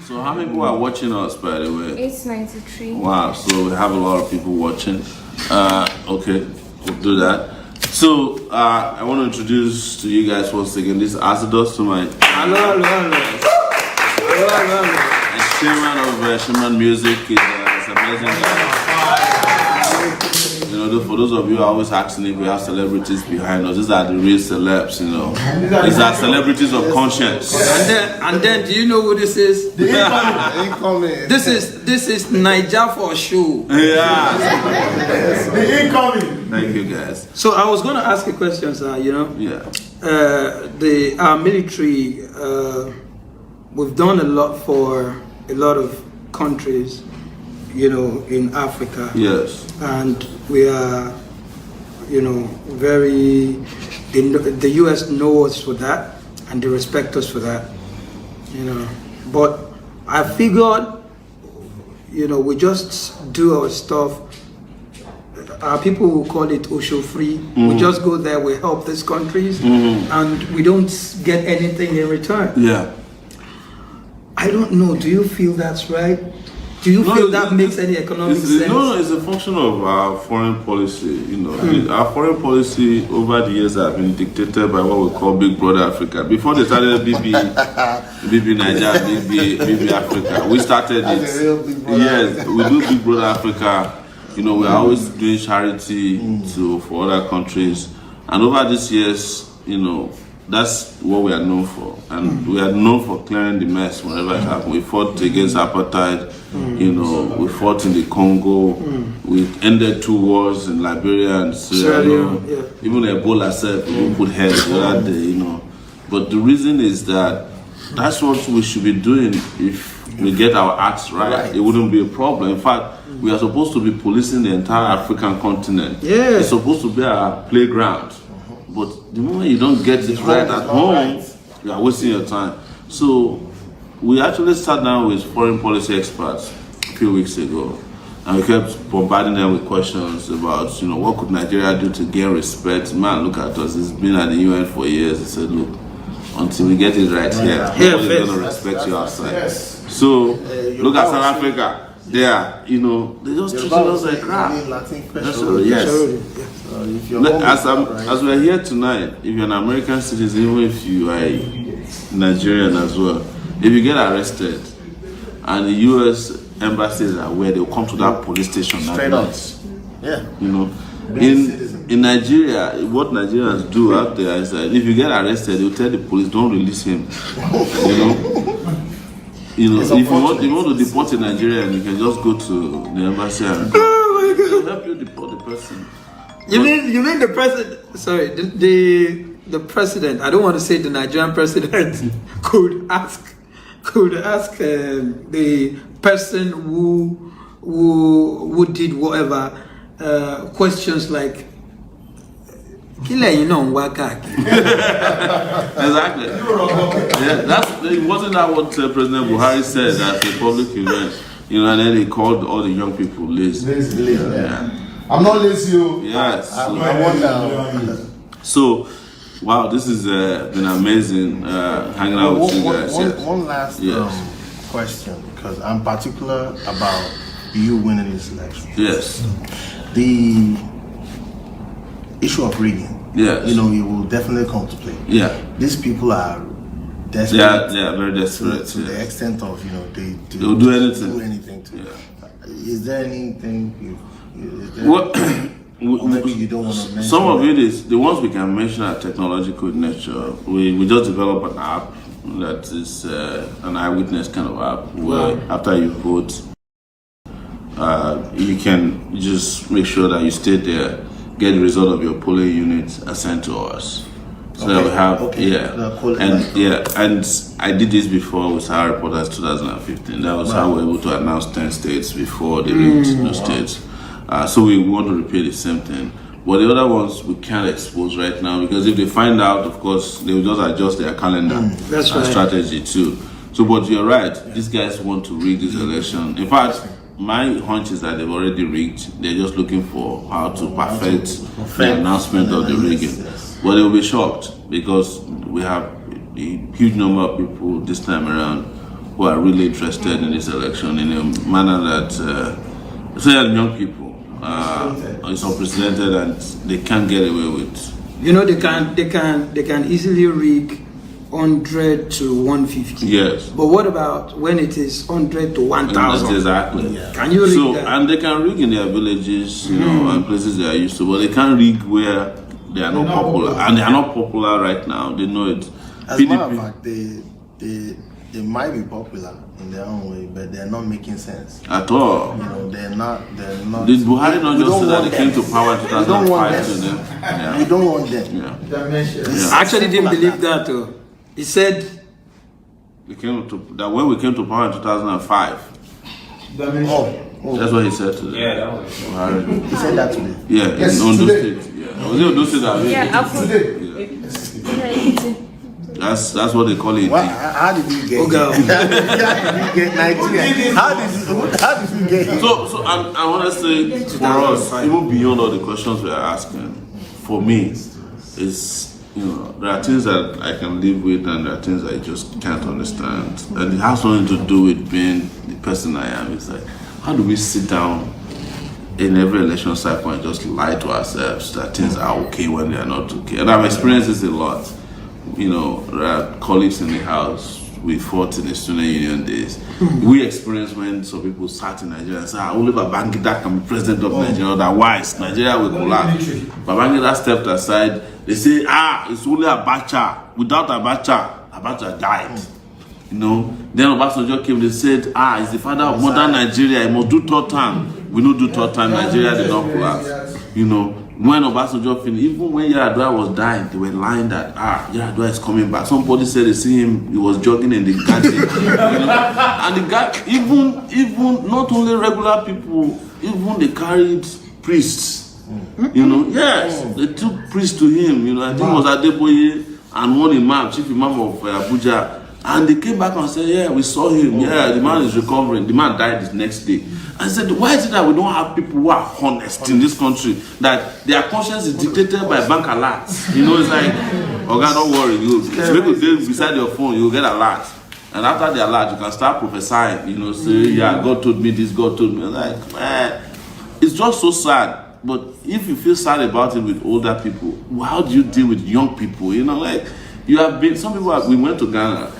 So how many people are watching us, by the way? 893. Wow, so we have a lot of people watching. Okay, we'll do that. So I want to introduce to you guys once again this Azadus to my Sheyman of Sheyman Music is amazing guy. For those of you who are always asking if we have celebrities behind us, these are the real celebs. These are celebrities of conscience. And then, do you know who this is? incoming. This is Niger for sure. Yeah. The incoming. Thank you, guys. So I was going to ask a question, sir. Yeah. Our military, we've done a lot for a lot of countries, in Africa. Yes. And we are, very, the US knows us for that and they respect us for that, But I figured, we just do our stuff. Our people will call it Osho free. We just go there, we help these countries, and we don't get anything in return. Yeah. I don't know. Do you feel that's right? Do you feel that makes any economic sense? No, it's a function of our foreign policy. Our foreign policy over the years have been dictated by what we call Big Brother Africa. Before they started BB Nigeria, BB Africa, we started it. Yes, we do Big Brother Africa. We're always doing charity for other countries, and over these years, that's what we are known for, and we are known for clearing the mess whenever it happened. We fought against apartheid, we fought in the Congo, we ended 2 wars in Liberia and Sierra Leone, even Ebola said we put heads the other day, But the reason is that that's what we should be doing. If we get our acts right, it wouldn't be a problem. In fact, we are supposed to be policing the entire African continent. Yeah. It's supposed to be our playground. But the moment you don't get it right at home, you are wasting your time. So we actually sat down with foreign policy experts a few weeks ago, and we kept bombarding them with questions about, what could Nigeria do to gain respect? Man, look at us. It's been at the UN for years. He said, look, until we get it right here, nobody's going to respect you outside. Yes. So look at South Africa. They just treat us like crap. Yes. As we're here tonight, if you're an American citizen, even if you are a Nigerian as well, if you get arrested and the US embassies are where they'll come to that police station Straight up. Yeah. In Nigeria, what Nigerians do out there is that if you get arrested, they'll tell the police, don't release him. If you want to deport a Nigerian, you can just go to the embassy and they'll help you deport the person. You mean the president? Sorry, the president. I don't want to say the Nigerian president could ask the person who did whatever questions like, Kílẹ̀ yín náà ń wá káàkiri. Exactly. Yeah, wasn't that what President Buhari said at the public event? You know, and then he called all the young people lazy. Yeah. I'm not lazy. Yes. I wonder. So, wow, this has been amazing hanging out with you guys. One last question, because I'm particular about you winning this election. Yes. The issue of rigging. Yes. You know, it will definitely come to play. Yeah. These people are desperate. They are very desperate. To the extent of, you know, they'll do anything. To Is Yeah. there anything maybe you don't want to mention? Some of it is the ones we can mention are technological in nature. We just developed an app that is an eyewitness kind of app where after you vote, you can just make sure that you stay there, get the result of your polling units sent to us. So that we have and I did this before with our reporters 2015. That was how we were able to announce 10 states before they reached those states. So we want to repeat the same thing. But the other ones we can't expose right now because if they find out, of course, they will just adjust their calendar and strategy too. So, but you're right. These guys want to rig this election. In fact, my hunch is that they've already rigged. They're just looking for how to perfect the announcement of the rigging. But they'll be shocked because we have a huge number of people this time around who are really interested in this election in a manner that, especially young people, is unprecedented and they can't get away with. You know, they can easily rig 100 to 150. Yes. But what about when it is 100 to 1,000? Exactly. Yeah. Can you rig that? And they can rig in their villages, you know, and places they are used to, but they can't rig where they are not popular. And they are not popular right now. They know it. As a matter of fact, they might be popular in their own way, but they're not making sense At all. You know, they're not. Did Buhari not just say that they came to power in We don't want 2005 to them? them. We don't want them. Yeah. I actually didn't believe that. He said that when we came to power in 2005. That's what he said today. Yeah, that was Buhari. He said that today. Yeah, Yes, in Ondo today. State. Yeah. Was it Ondo State that That's what they call it. How did you get? Oh, girl. How did you get Nigeria? How did you get? So I want to say for us, even beyond all the questions we are asking, for me, is there are things that I can live with and there are things I just can't understand. And it has something to do with being the person I am. It's like, how do we sit down in every election cycle and just lie to ourselves that things are okay when they are not okay? And I've experienced this a lot. You know, there are colleagues in the house. We fought in the student union days. We experienced when some people sat in Nigeria and said, only Babangida can be president of Nigeria, otherwise Nigeria will collapse. Babangida stepped aside. They say, it's only Abacha. Without Abacha died. You know, then Obasanjo came, they said, it's the father of modern Nigeria, he must do third time. We don't do third time, Nigeria did not collapse. You know, when Obasanjo finished, even when Yaradua was dying, they were lying that, Yaradua is coming back. Somebody said they see him, he was jogging in the garden. You know? And the guy, even not only regular people, even they carried priests. You know, yes, they took priests to him. You know, I think it was Adeboye and one imam, chief imam of Abuja. And they came back and said, yeah, we saw him. Yeah, the man is recovering. The man died the next day. I said, why is it that we don't have people who are honest in this country? That their conscience is dictated by bank alerts. You know, it's like, okay, don't worry. You make a deal beside your phone, you'll get alert. And after the alert, you can start prophesying. You know, say, yeah, God told me this, God told me. Like, man, it's just so sad. But if you feel sad about it with older people, how do you deal with young people? You know, like, you have been, some people, we went to Ghana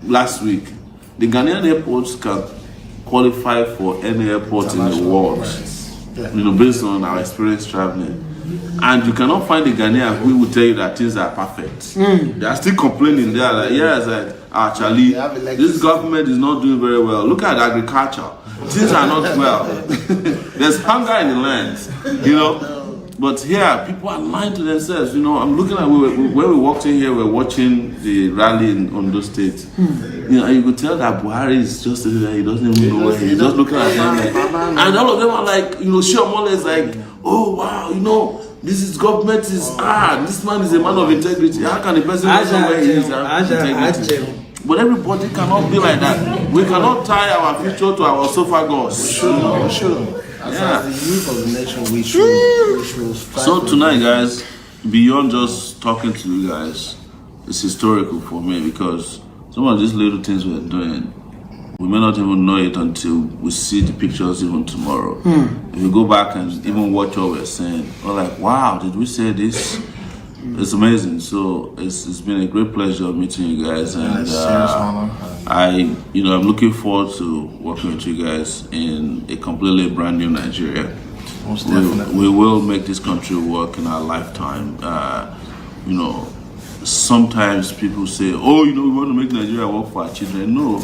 last week. The Ghanaian airports can qualify for any airport in the world, you know, based on our experience traveling. And you cannot find a Ghanaian who will tell you that things are perfect. They are still complaining. They are like, yes, Charlie, this government is not doing very well. Look at agriculture. Things are not well. There's hunger in the land, you know. But here, people are lying to themselves. You know, I'm looking at when we walked in here, we're watching the rally in Ondo State. You know, and you could tell that Buhari is just sitting there. He doesn't even know where he's just looking at them. Like, and all of them are like, you know, Sheyman is like, oh wow, you know, this is government is this man is a man of integrity. How can a person go somewhere he is integrity? But everybody cannot be like that. We cannot tie our future to our esophagus. We should. As the youth of the nation, we should strive. So tonight, guys, beyond just talking to you guys, it's historical for me because some of these little things we're doing, we may not even know it until we see the pictures even tomorrow. If you go back and even watch what we're saying, we're like, wow, did we say this? It's amazing. So it's been a great pleasure meeting you guys, and I'm looking forward to working with you guys in a completely brand new Nigeria. Most definitely. We will make this country work in our lifetime. Sometimes people say, oh, we want to make Nigeria work for our children. No,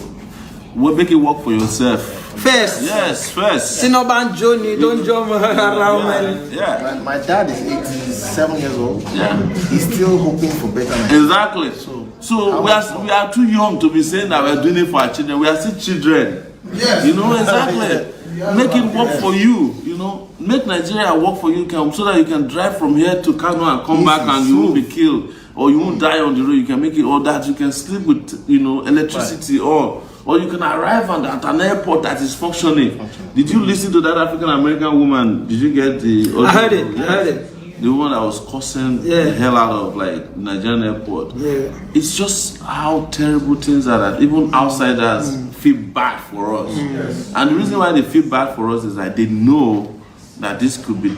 we'll make it work for yourself. First. Yes, first. Sinoban Johnny, don't jump around. Yeah. My dad is 87 years old. Yeah. He's still hoping for better Nigeria. Exactly. So we are too young to be saying that we're doing it for our children. We are still children. Yes. Exactly. Make it work for you. Make Nigeria work for you, so that you can drive from here to Kano and come back and you won't be killed or you won't die on the road. You can make it all that. You can sleep with electricity or you can arrive at an airport that is functioning. Did you listen to that African American woman? Did you get the? I heard it. The woman that was cussing the hell out of Nigerian airport. Yeah. It's just how terrible things are that even outsiders feel bad for us. And the reason why they feel bad for us is that they know that things could be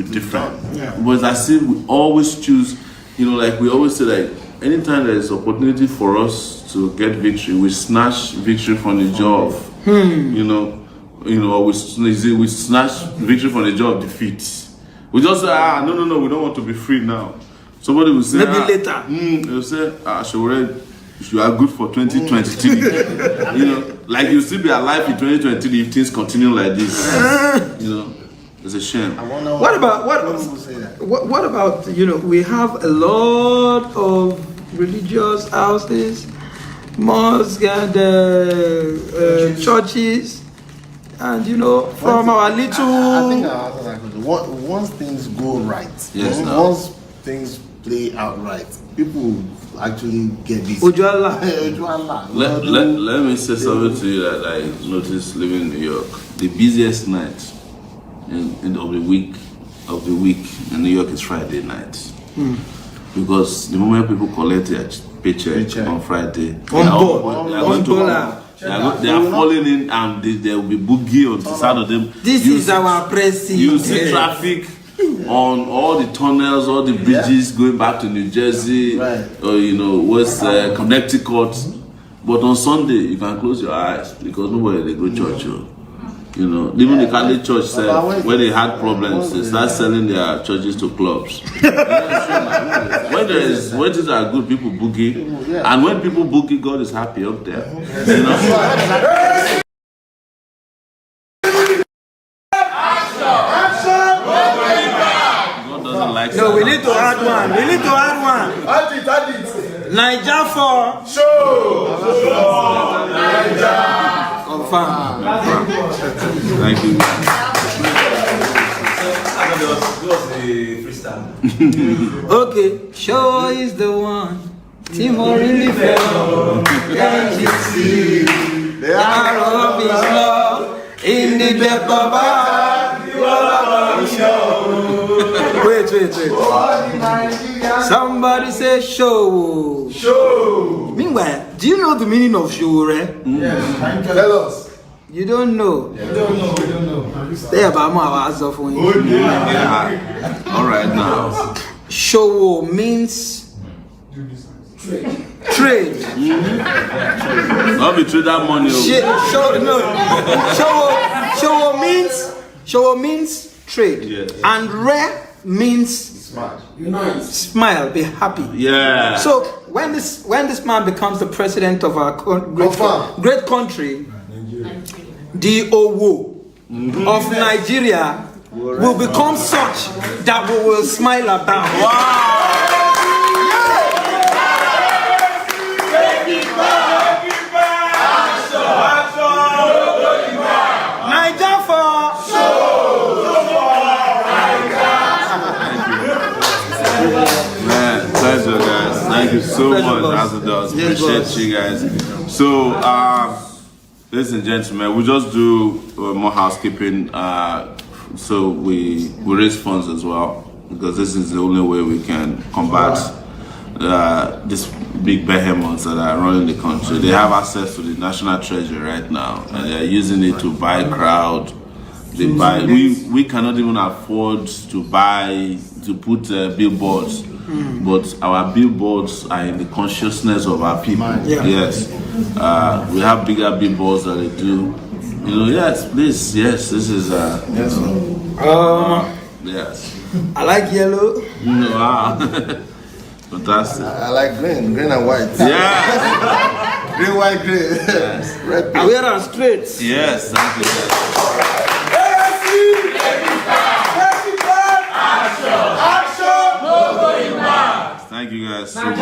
different. But it's as if we always choose, we always say anytime there is opportunity for us to get victory, we snatch victory from the jaw of, we snatch victory from the jaw of defeat. We just say, no, we don't want to be free now. Somebody will say, maybe later. They'll say, Sheyman, you are good for 2023. You'll still be alive in 2023 if things continue like this. It's a shame. What about we have a lot of religious houses, mosques and churches, and from our little. I think I'll answer that question. Once things go right, once things play out right, people actually get busy. Ojala. Let me say something to you that I noticed living in New York. The busiest night of the week in New York is Friday night. Because the moment people collect their paycheck on Friday, they are falling in and there will be boogie on the side of them. This is our president. You see traffic on all the tunnels, all the bridges going back to New Jersey, West Connecticut. But on Sunday, you can close your eyes because nobody they go church. Even the Catholic Church said when they had problems, they start selling their churches to clubs. When things are good, people boogie, and when people boogie, God is happy up there. God doesn't like. No, we need to add one. Add it. Niger for Show. confirm. Thank you. Okay, show is the one. Timo really fell. Can't you see? The arrow of his love in the depth of our heart. Wait. Somebody say show. Show. Meanwhile, do you know the meaning of show, right? Yes. Tell us. You don't know. We don't know. Stay about my hours of when. All right now. Show means trade. Not be trade that money. Show means trade. Yes. And rare means smile, be happy. Yeah. So when this man becomes the president of our great country, the Owo of Nigeria will become such that we will smile about. Wow. Man, pleasure, guys. Thank you so much, Azadus. Yes, Appreciate boss. you guys. So, ladies and gentlemen, we just do more housekeeping. So we raise funds as well, because this is the only way we can combat these big behemoths that are running the country. They have access to the national treasury right now, and they are using it to buy crowd. They buy. We cannot even afford to put billboards, but our billboards are in the consciousness of our people. Yeah. Yes, we have bigger billboards that they do. You know, yes, please, yes, this is yes. I like yellow. Wow. Fantastic. I like green and white. Yeah. Green, white, green. Yes. Red, I wear them straight. Yes, thank you. Thank you guys so much.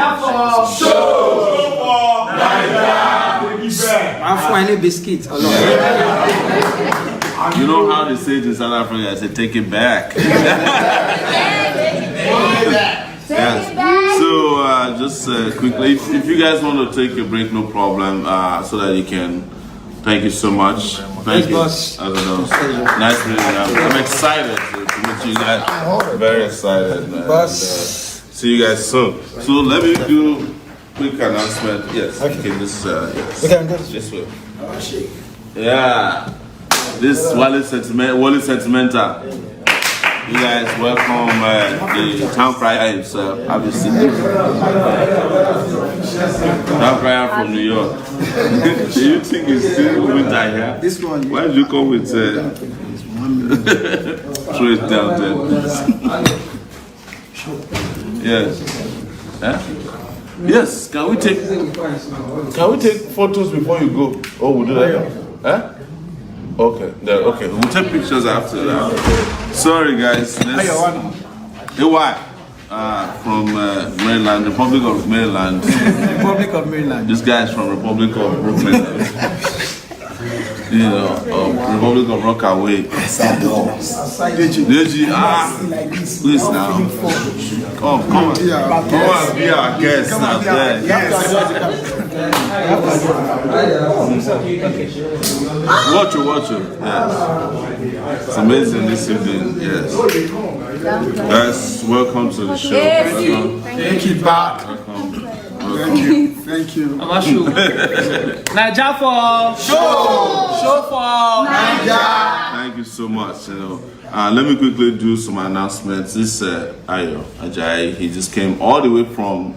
I'm for any biscuits. You know how they say it in South Africa? I say, take it back. Yes. So, just quickly, if you guys want to take a break, no problem, so that you can. Thank you so much. Thank you. Boss. I don't know. Nice meeting you. I'm excited to meet you guys. Very excited, man. Boss. See you guys soon. So let me do quick announcement. Yes. Okay. This yes. Okay, I'm good. This way. Yeah. This Wale Sentimental. You guys welcome the town crier himself. Have you seen him? Town crier from New York. Do you think he's still winter here? This one. Why did you come with throw it down there? Yes. Huh? Yes. Can we take photos before you go? Oh, we'll do that. Huh? Okay. Okay. We'll take pictures after that. Sorry, guys. Why? From Maryland, Republic of Maryland. Republic of Maryland. This guy is from Republic of Brooklyn. You know, Republic of Rockaway. Deji, please now. Come and be our guest now. Watch it. Yes. It's amazing this evening. Yes. Guys, welcome to the show. Welcome. Thank you, back. Welcome. Thank you. Naija for show for Naija. Thank you so much. You know, let me quickly do some announcements. This Ayo Ajayi, he just came all the way from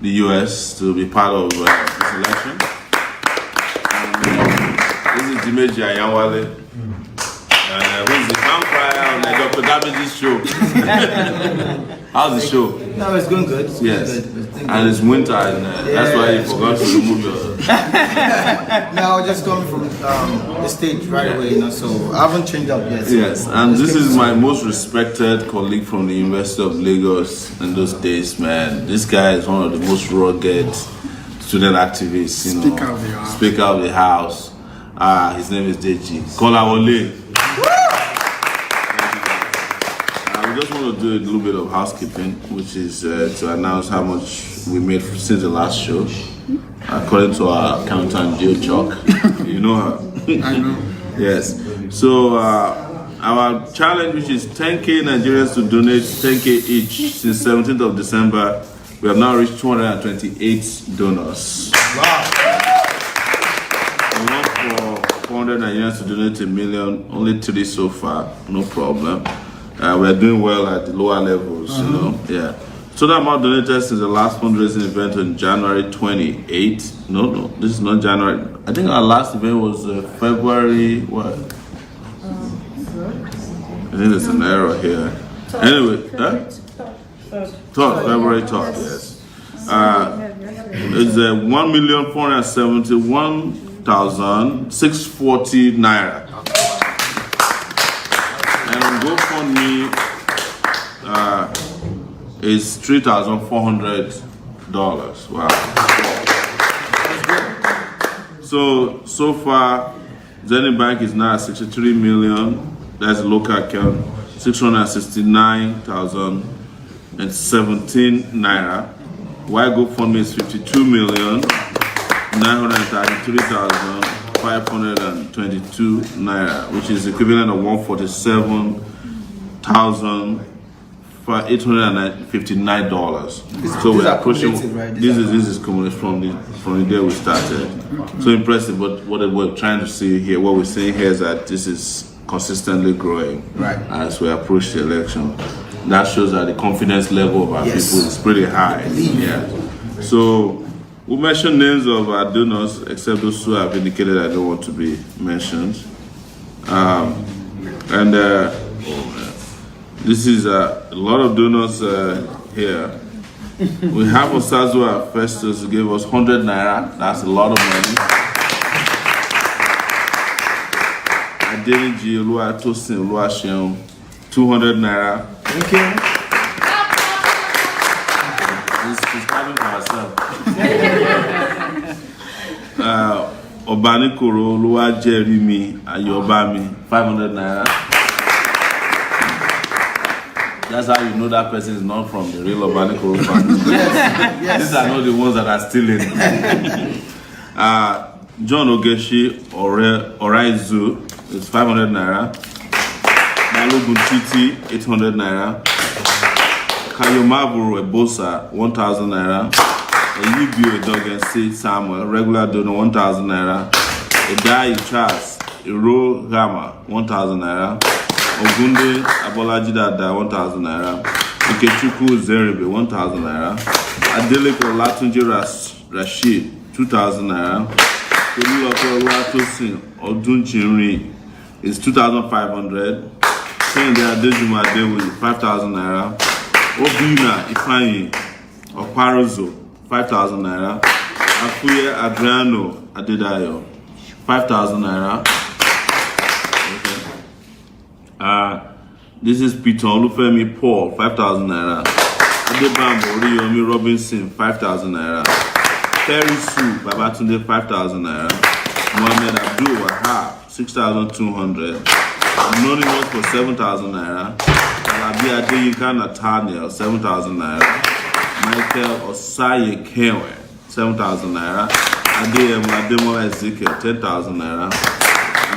the US to be part of this election. This is Dimeji Ayanwale. Who's the town crier on Dr. Davidi's show? How's the show? No, it's going good. Yes. Good. And it's winter, and that's why you forgot to remove your. No, I was just coming from the stage right away, so I haven't changed up yet. Yes, and this is my most respected colleague from the University of Lagos in those days, man. This guy is one of the most rugged student activists, Speaker of the House. His name is Deji. Kolawole. We just want to do a little bit of housekeeping, which is to announce how much we made since the last show. According to our accountant, Jill Chalk. You know her? I know. Yes. So our challenge, which is 10K Nigerians to donate 10K each since 17th of December, we have now reached 228 donors. Wow. We want for 400 Nigerians to donate $1 million, only 3 so far, no problem. We're doing well at the lower levels, yeah. So the amount donated since the last fundraising event on January 28th. No, this is not January. I think our last event was February, what? I think there's an error here. Anyway, February 3rd, yes. It's 1,471,640 naira. And on GoFundMe, is $3,400. Wow. So far, Zenith Bank is now at 63 million. That's a local account. 669,000. 917 naira. While GoFundMe is 52,933,522 naira, which is equivalent of $147,859. So we are pushing. Right? This is cumulative from the day we started. So impressive. But what we're trying to see here, what we're saying here is that this is consistently growing as we approach the election. That shows that the confidence level of our people is pretty high. Yeah. So we mentioned names of our donors, except those who have indicated I don't want to be mentioned. This is a lot of donors here. We have Osazua Festus who gave us 100 naira. That's a lot of money. Adeniji Oluwatosin Oluwaseun, 200 naira. Thank you. She's coming for herself. Obanikoro Oluwajerimi Ayobami, 500 naira. That's how you know that person is not from the real Obanikoro family. Yes. These are not the ones that are stealing. John Ogeshi Oraizu is 500 naira. Balogun Titi, 800 naira. Kayomaburu Ebosa, 1,000 naira. Eyibio Edogensi Samuel, regular donor, 1,000 naira. Edai Charles Iro Gama, 1,000 naira. Ogunde Abolaji Dada, 1,000 naira. Ikechukwu Zeribe, 1,000 naira. Adeleke Olatunji Rashid, 2,000 naira. Oluloko Olatosin Odunjinri is 2,500. Kende Adejuma Adewi, 5,000 naira. Obina Ifanyi Oparozo, 5,000 naira. Akuye Adriano Adedayo, 5,000 naira. This is Peter Olufemi Paul, 5,000 naira. Adebambo Oriyomi Robinson, 5,000 naira. Terry Sue Babatunde, 5,000 naira. Mohamed Abdul Wahab, 6,200. Anonymous for 7,000 naira. Alabi Adeyinka Nathaniel, 7,000 naira. Michael Osaye Kewe, 7,000 naira. Adeyemo Ademola Ezekiel, 10,000 naira.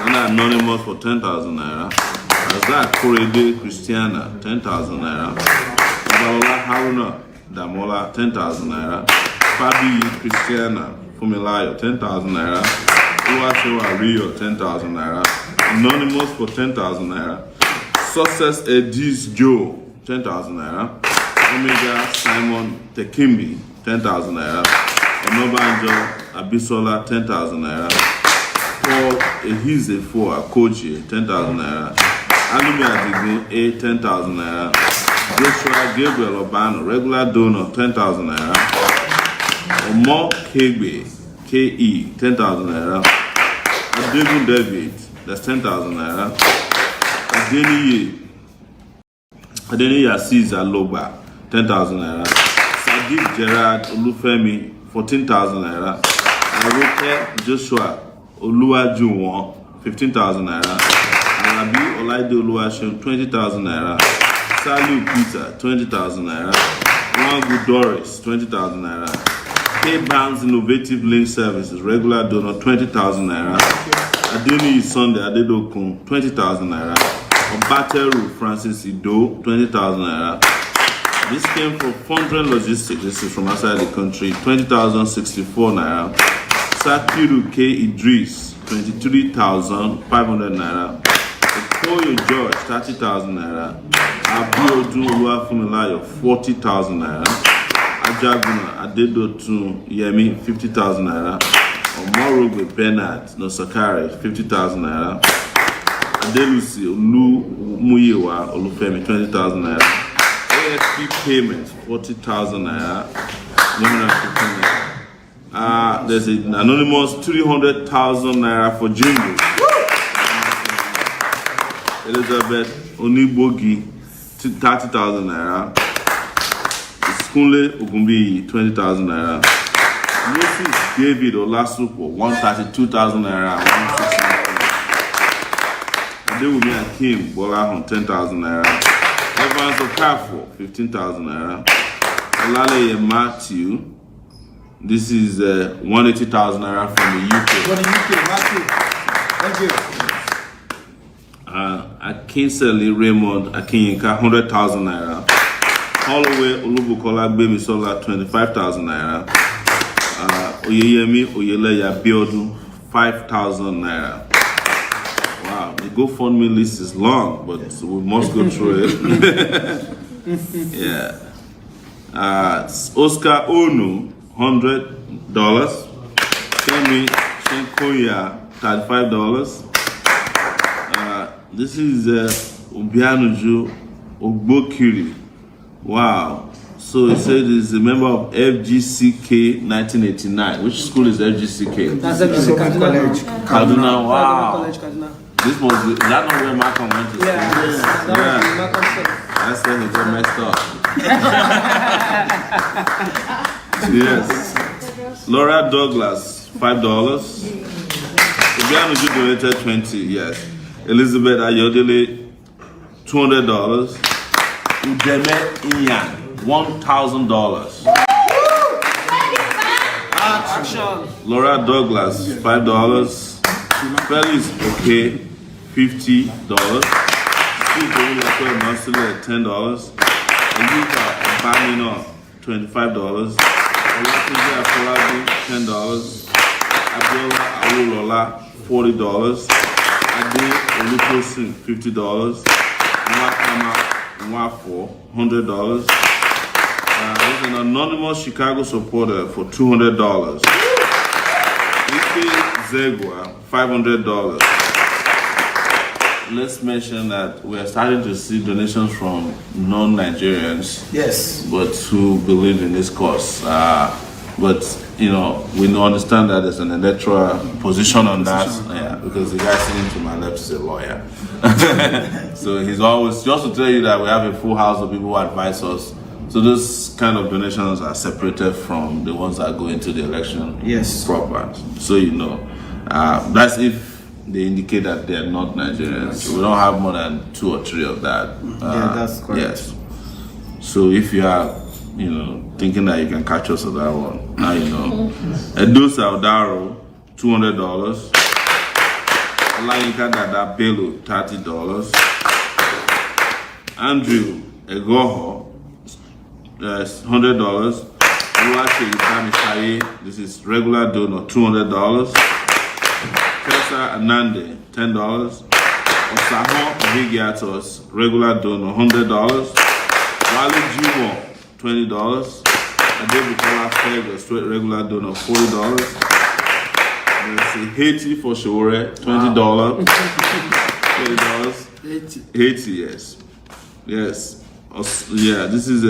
Another anonymous for 10,000 naira. Azak Korede Christiana, 10,000 naira. Abalola Haruna Damola, 10,000 naira. Fabi Christiana Fumilayo, 10,000 naira. Uwasewa Rio, 10,000 naira. Anonymous for 10,000 naira. Success Edis Joe, 10,000 naira. Omega Simon Tekimbi, 10,000 naira. Onobanjo Abisola, 10,000 naira. Paul Ehizefo Akoji, 10,000 naira. Alumi Adigun A, 10,000 naira. Joshua Gabriel Obano, regular donor, 10,000 naira. Omo Kegbe, KE, 10,000 naira. Adegun David, that's 10,000 naira. Adeniyi Aziz Aloba, 10,000 naira. Sadiq Gerard Olufemi, 14,000 naira. Aroke Joshua Oluwajuwon, 15,000 naira. Arabi Olaide Oluwaseun, 20,000 naira. Salu Peter, 20,000 naira. Nwangu Doris, 20,000 naira. K Banks Innovative Link Services, regular donor, 20,000 naira. Adeniyi Sunday Adedokun, 20,000 naira. Obateru Francis Ido, 20,000 naira. This came from Fondren Logistics, this is from outside the country, 20,064 naira. Sakiru K. Idris, 23,500 naira. Okoye George, 30,000 naira. Abiodun Oluwafunmilayo, 40,000 naira. Ajaguna Adedotun Yemi, 50,000 naira. Omorogbe Bernard Nosakari, 50,000 naira. Adelusi Olumuyiwa Olufemi, 20,000 naira. AFP payments, 40,000 naira. 150 naira. There's an anonymous 300,000 naira for Jingle. Elizabeth Onigbogi, 30,000 naira. Kunle Ogunbi, 20,000 naira. Moses David Olasupo, 132,000 naira. 160 naira. Adewumi Akim Bolahon, 10,000 naira. Evans Okafor, 15,000 naira. Olaleye Matthew, this is 180,000 naira from the UK. For the UK, Matthew. Thank you. Akinseli Raymond Akinyinka, 100,000 naira. Holloway Olubukola Gbemisola, 25,000 naira. Oyeyemi Oyeleya Biodun, 5,000 naira. Wow, the GoFundMe list is long, but we must go through it. Yeah. Oscar Onu, $100. Kemi Shenkoya, $35. This is Obianuju Ogbokiri. Wow. So he said he's a member of FGCK 1989. Which school is FGCK? That's FGC Kaduna. Kaduna. Wow. College, Kaduna. This must be, that not where Malcolm went to school. Yeah. That's where he got messed up. Yes. Laura Douglas, $5. Obianuju donated 20. Yes. Elizabeth Ayodele, $200. Udeme Iyan, $1,000. Action. Laura Douglas, $5. Felix Okay, $50. Steve $10. Ayuka Bamino, $25. Olatunji Afolabi, $10. Abiola Awolola, $40. Ade Olutosin, $50. Nwakama Nwafo, $100. There's an anonymous Chicago supporter for $200. Ike Zegwa, $500. Let's mention that we are starting to see donations from non-Nigerians, Yes. but who believe in this cause. But you know, we understand that there's an electoral position on that, yeah, because the guy sitting to my left is a lawyer. So he's always just to tell you that we have a full house of people who advise us. So those kind of donations are separated from the ones that go into the election Yes. proper. So you know, that's if they indicate that they are not Nigerians. We don't have more than 2 or 3 of that. Yeah, that's correct. Yes. So if you are, you know, thinking that you can catch us on that one, now you know. Edo Saudaro, $200. Olayinka Dada Bello, $30. Andrew Egoho, $100. Oluwaseyi Bamishaye, this is regular donor, $200. Tessa Anande, $10. Osamo Vigiatos, regular donor, $100. Wale Jimo, $20. Adebukola Feg, straight regular donor, $40. There's a Haiti for Sowore, $20. $20. Haiti, yes. Yes. Yeah, this is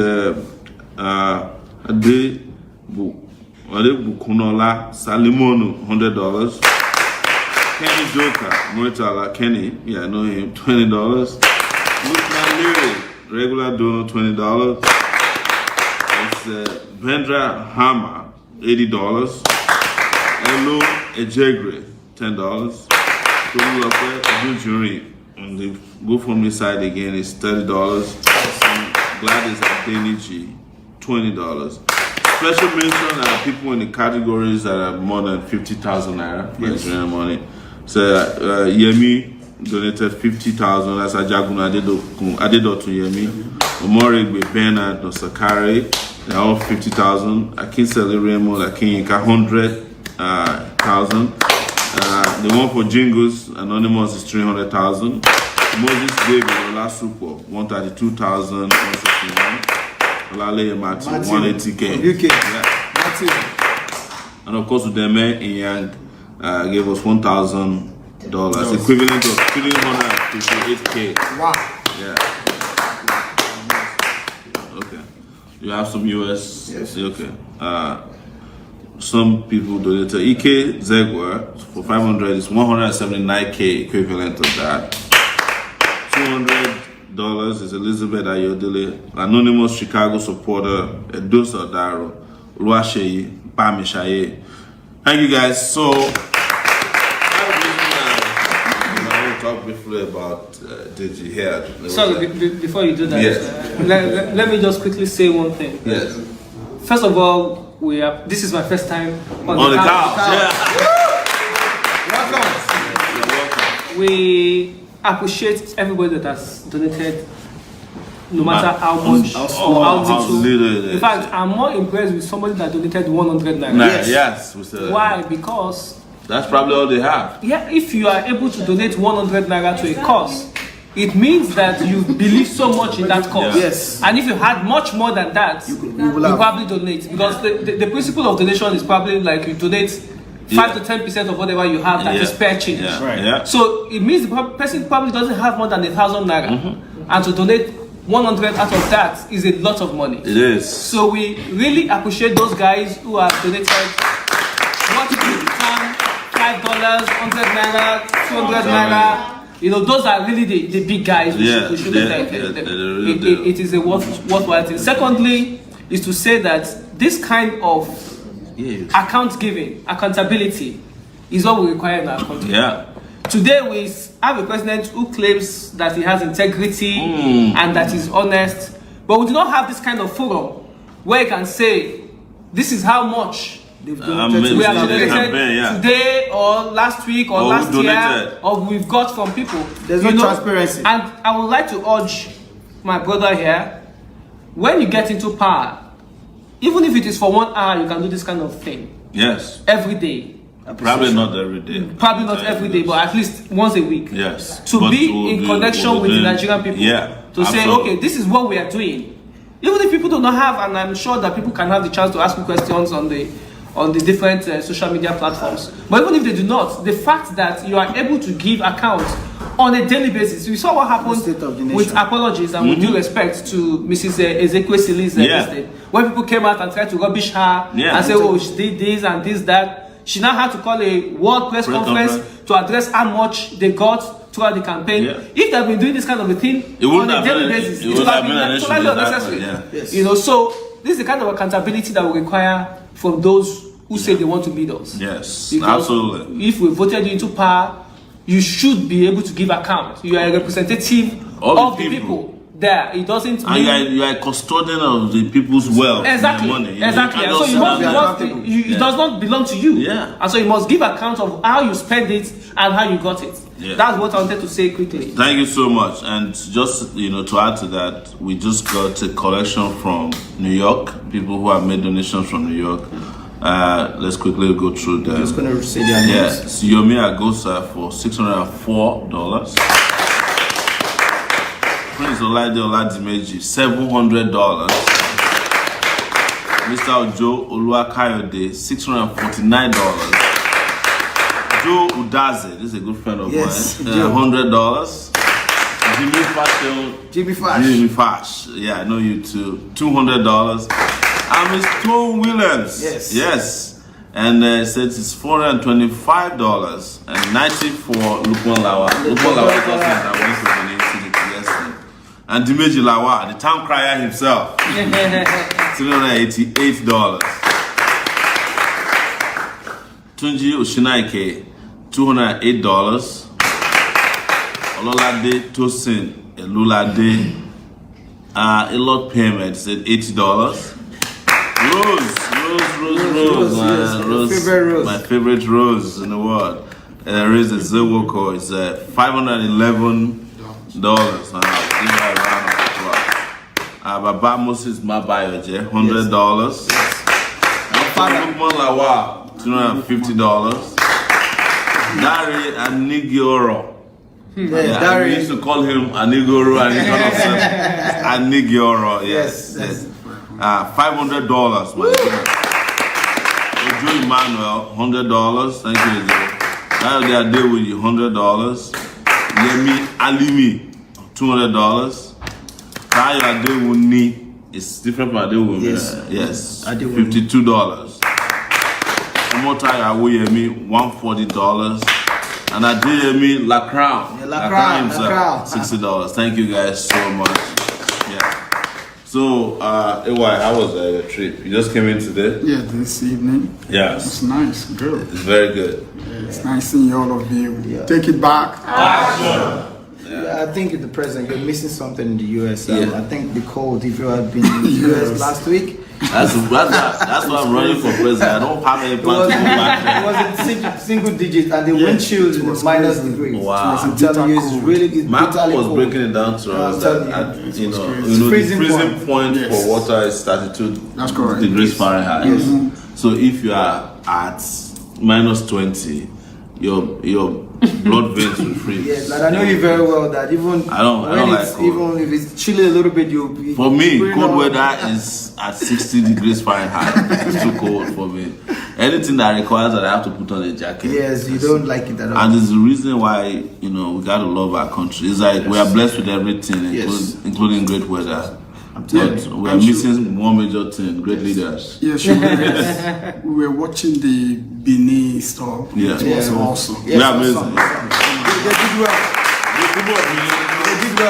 Adebukunola Salimonu, $100. Kenny Joker, Moitala Kenny, yeah, I know him, $20. Lukman Leary, regular donor, $20. It's Vendra Hammer, $80. Elo Ejegre, $10. Tolulope Adujuri, on the GoFundMe side again is $30. And Gladys Adeniji, $20. Special mention are people in the categories that are more than 50,000 naira, Nigerian money. So Yemi donated 50,000. That's Ajaguna Adedotu Yemi. Omoregbe Bernard Nosakari, they're all 50,000. Akinseli Raymond Akinyinka, 100,000. The one for Jingles Anonymous is 300,000. Moses David Olasupo, 132,161. Olaleye Matthew, 180K. UK. Yeah. Matthew. And of course, Udeme Inyang gave us $1,000, equivalent of 358K. Wow. Yeah. Okay. You have some US? Yes. Okay. Some people donated. Ike Zegwa for 500 is 179K equivalent of that. $200 is Elizabeth Ayodele, anonymous Chicago supporter, Edo Saudaro, Oluwaseyi Bamishaye. Thank you guys. So I will talk before. briefly about Digi here. Sorry, before you do that, Yes. let me just quickly say one thing. Yes. First of all, this is my first time On the couch. Yeah. We appreciate everybody that has donated, no matter how much or how little. In fact, I'm more impressed with somebody that donated 100 naira. Yes. We said that. Why? Because That's probably all they have. yeah, if you are able to donate 100 naira to a cause, it means that you believe so much in that cause. Yes. And if you had much more than that, you probably donate. Because the principle of donation is probably like you donate 5 to 10% of whatever you have that is spare change. Yeah. Right. Yeah. So it means the person probably doesn't have more than 1,000 naira. And to donate 100 out of that is a lot of money. It is. So we really appreciate those guys who have donated what you can, $5, 100 naira, 200 naira. You know, those are really the big guys. We should thank them. It is a worthwhile thing. Secondly, is to say that this kind of account giving, accountability, is what we require in our country. Yeah. Today we have a president who claims that he has integrity and that he's honest, but we do not have this kind of forum where he can say, this is how much we have donated today or last week or last year or we've got from people. There's no transparency. And I would like to urge my brother here, when you get into power, even if it is for 1 hour, you can do this kind of thing. Yes. Every day. Probably not every day. Probably not every day, but at least once a week. Yes. To be in connection with the Nigerian people. Yeah. To say, okay, this is what we are doing. Even if people do not have, and I'm sure that people can have the chance to ask you questions on the different social media platforms. But even if they do not, the fact that you are able to give accounts on a daily basis. We saw what happened with apologies and with due respect to Mrs. Ezekwesili's estate. When people came out and tried to rubbish her and say, oh, she did this and this, that. She now had to call a world press conference to address how much they got throughout the campaign. If they have been doing this kind of a thing on a daily basis, it would have been totally unnecessary. You know, so this is the kind of accountability that we require from those who say they want to lead us. Yes, because absolutely. If we voted you into power, you should be able to give account. You are a representative of the people. There, it doesn't mean you are a custodian of the people's wealth. Exactly, money. exactly. And so it does not belong to you. Yeah. And so you must give account of how you spend it and how you got it. Yeah. That's what I wanted to say quickly. Thank you so much. And just to add to that, we just got a collection from New York. People who have made donations from New York. Let's quickly go through them. Just gonna say their names. Yes, Yomi Agosa for $604. Prince Olaide Oladimeji, $700. Mr. Ojo Oluwakayode, $649. Joe Udaze, this is a good friend of mine, $100. Jimmy Fash, yeah, I know you too, $200. And Miss Tone Williams, yes. And it says it's $425 and 90 for Lukman Lawa. Lukman Lawa is also that wants to donate to the TSC. And Dimeji Lawa, the town crier himself, $388. Tunji Oshinaike, $208. Ololade Tosin Elulade, Elot Payment said $80. Rose, my favorite Rose in the world. Rose Zewoko is $511. Now, give her a round of applause. Baba Moses Mabayoje, $100. Lukman Lawa, $250. Dari Anigioro. Dari. We used to call him Anigoro and he called himself Anigioro. Yes. $500, my friend. Ojo Emmanuel, $100. Thank you, Ojo. Now they are there with you, $100. Yemi Alimi, $200. Tayo Adewuni, it's different from Adewuni. Yes. $52. Omotayo Awoyemi, $140. And Adeyemi Lacrown. Lacrown himself, $60. Thank you guys so much. So, AY, how was the trip? You just came in today? Yeah, this evening. Yes. It's nice, good. It's very good. Yeah, it's nice seeing all of you. Take it back. Action. I think the president, you're missing something in the US. Yeah. I think the cold, if you had been in the US last week, That's why I'm running for president. I don't have any plans to go back there. it was in single digits, and the wind chills in the minus degrees. Wow. I'm telling you, it's really it's Marco bitterly was cold. breaking it down to us I'm that telling at, you, the freezing freezing point Yes. for water is 32 That's correct. degrees Fahrenheit. Yes. So if you are at minus 20, your blood veins will freeze. Yes, like I know you very well that even I don't when like it's cold. even if it's chilly a little bit, you For me, bring cold on- weather is at 60 degrees Fahrenheit. It's too cold for me. Anything that requires that I have to put on a jacket. Yes, you don't like it at all. And it's the reason why, we gotta love our country. It's like we are blessed with everything, Yes. including great weather. But Yeah. we are missing one major thing, great leaders. Yes, we were watching the Benin stuff. Yeah. It was awesome. Yes, We are awesome. amazing. They did well. They did well.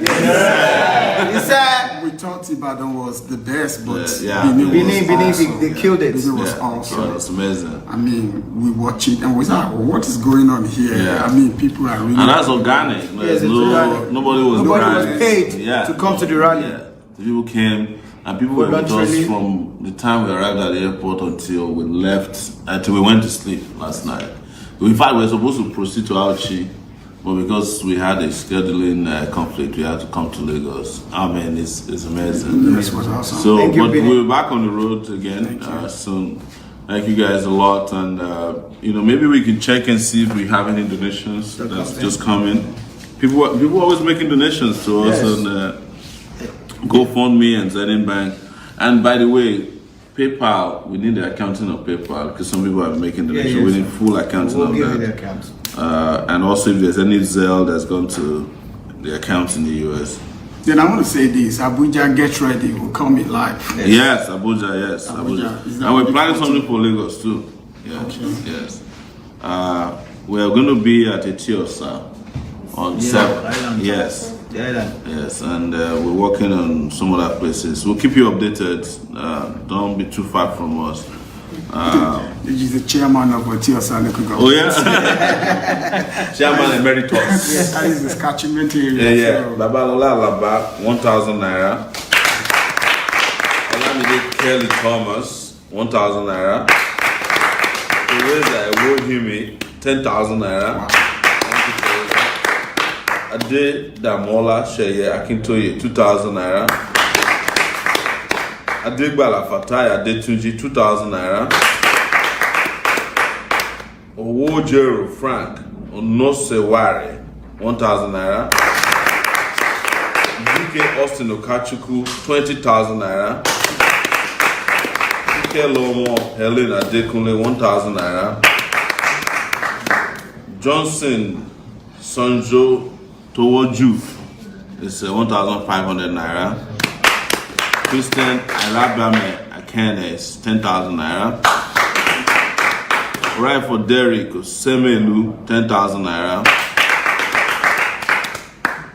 He said We thought Ibadan was the best, but Yeah. Benin, Benin, was awesome. they killed it. Benin was Yeah, awesome. it's amazing. I mean, we watch it and we say, what is going on here? Yeah. I mean, people are really. And that's organic. There's it's organic. Nobody was Nobody was paid Yeah. to come to the rally. Yeah. The people came, and people were with us Voluntarily. from the time we arrived at the airport until we left, until we went to sleep last night. In fact, we were supposed to proceed to Auchi, but because we had a scheduling conflict, we had to come to Lagos. I mean, it's amazing. This was awesome. So, Thank you, but Benny. we're back on the road again soon. Thank you guys a lot, and maybe we can check and see if we have any donations that's just coming. People always making donations to us Yes. on GoFundMe and Zenith Bank. And by the way, PayPal, we need the accounting of PayPal because some people are making donations. yes. We need full accounting We'll of give you that. the account. And also, if there's any Zelle that's gone to the account in the US. Then I want to say this: Abuja, get ready. We'll come in live. Yes, Abuja, yes, Abuja. Is that And we're what planning it's something for Lagos too. Yeah, yes. We are going to be at Etiosa on Island. 7th. Yes, The island. yes, and we're working on some other places. We'll keep you updated. Don't be too far from us. This is the chairman of Otiosa local government. Oh yeah, Chairman Emeritus. Yes, that is the catchment area. Yeah. So, Babalola Alaba, 1,000 naira. Olamide Kelly Thomas, 1,000 naira. Teresa Ewohimi, 10,000 naira. Ade Damola Sheye Akintoye, 2,000 naira. Adegbala Fatai Adetunji, 2,000 naira. Owojero Frank Onoseware, 1,000 naira. DK Austin Okachukwu, 20,000 naira. DK Lomo Helen Adekunle, 1,000 naira. Johnson Sonjo Towoju is 1,500 naira. Christian Arabame Akene is 10,000 naira. Right for Derek Semelu, 10,000 naira.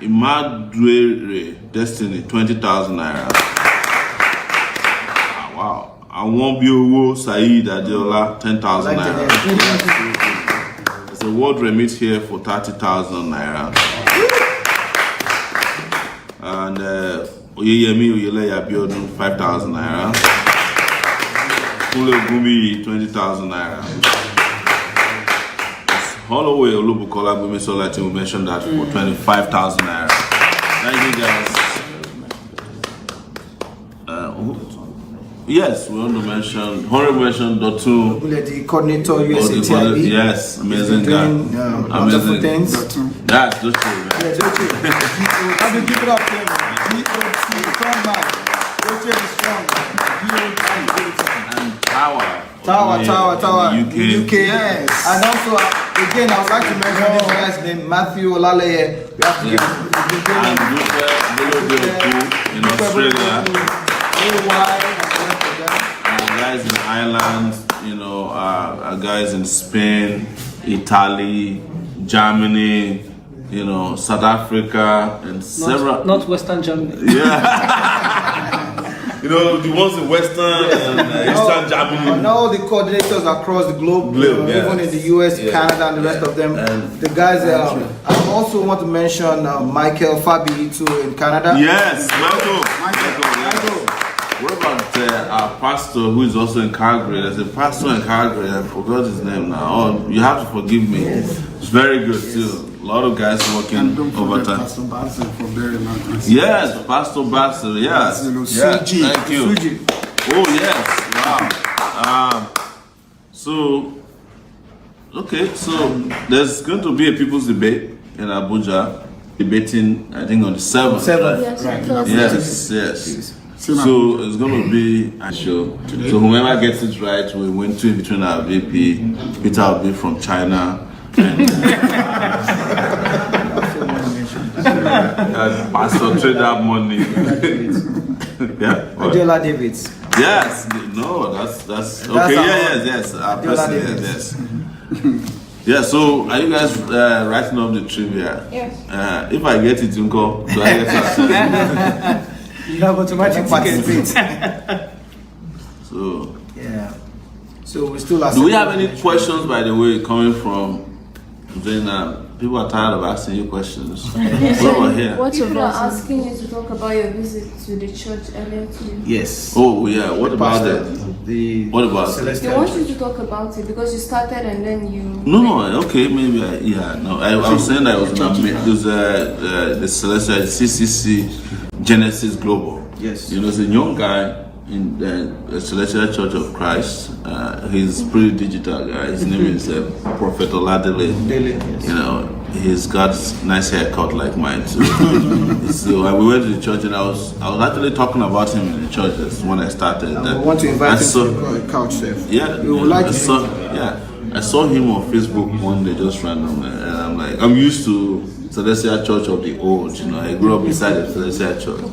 Imadwere Destiny, 20,000 naira. Wow. Awonbiowo Saeed Adeola, 10,000 naira. There's a word remit here for 30,000 naira. And Oyeyemi Oyeleya Abiodun, 5,000 naira. Kule Gumi, 20,000 naira. Holloway Olubukola Bumisola, we mentioned that for 25,000 naira. Thank you guys. Yes, we want to mention, honorable mention Dotun. The coordinator USATIB. Yes, amazing He's guy. been doing wonderful things. That's just true, man. Yes, okay. How do you give it up to him? Strong man. Doche is strong. And Tower. Tower. In the UK. Yes. And also, again, I would like to mention this guy's name, Matthew Olaleye. We have to give him And Dupe in Australia. Guys in Ireland, guys in Spain, Italy, Germany, South Africa, and several. Not Western Germany. Yeah. You know, the ones in Western and Eastern Germany. And all the coordinators across the globe, even in the US, Canada, and the rest of them. And the guys I also want to mention Michael Fabi too in Canada. Yes, Michael. What about our pastor who is also in Calgary? There's a pastor in Calgary, I forgot his name now. Oh, you have to forgive me. It's very good too. A lot of guys working overtime. Pastor Basil for very long time. Yes, Pastor Basil, yes. Suji. Thank you. Suji. Oh, yes. Wow. So there's going to be a people's debate in Abuja, debating, I think, on the 7th. Yes. So it's going to be a show. So whoever gets it right, we win two in between our VP. Peter will be from China. And Pastor trade that money. Adiola Davids. Yes, no, that's okay. Yes. Yes. Yeah, so are you guys writing up the trivia? Yes. If I get it, Uncle, do I get it? You have automatic tickets. So Yeah. So we still. do we have any questions, by the way, coming from Zainab? People are tired of asking you questions. What about here? People are asking you to talk about your visit to the church earlier today. Yes. Oh yeah. What about it? What about it? They Celestial want Church. you to talk about it because you started and then you. No. Okay, maybe. I was saying that it was the Celestial CCC Genesis Global. Yes. You know, it's a young guy in the Celestial Church of Christ. He's pretty digital guy. His name is Prophet Oladele. Yes. You know, he's got nice haircut like mine too. So we went to the church, and I was actually talking about him in the church. That's when I started. I want to invite him to the couch, chef. Yeah, We would like I to saw, I saw him on Facebook one day just randomly, and I'm like, I'm used to Celestial Church of the old, you know. I grew up beside the Celestial Church.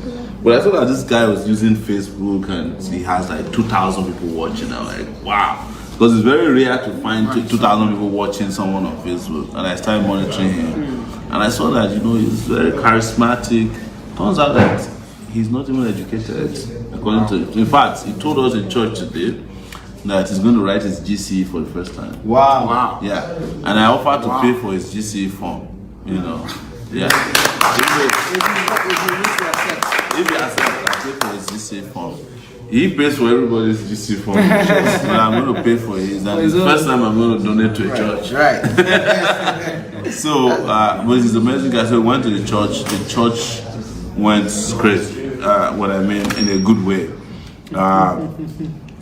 But I saw that this guy was using Facebook and he has like 2,000 people watching. I'm like, wow. Because it's very rare to find 2,000 people watching someone on Facebook. And I started monitoring him. And I saw that, you know, he's very charismatic. Turns out that he's not even educated, according to. In fact, he told us in church today that he's going to write his GCE for the first time. Wow. Yeah. And I offered to pay for his GCE form, you know. Yeah. If he accepts, I pay for his GCE form. He pays for everybody's GCE form in church, but I'm going to pay for his. And it's the first time I'm going to donate to a church. Right. So, but he's amazing guy. So we went to the church. The church went crazy. What I mean, in a good way.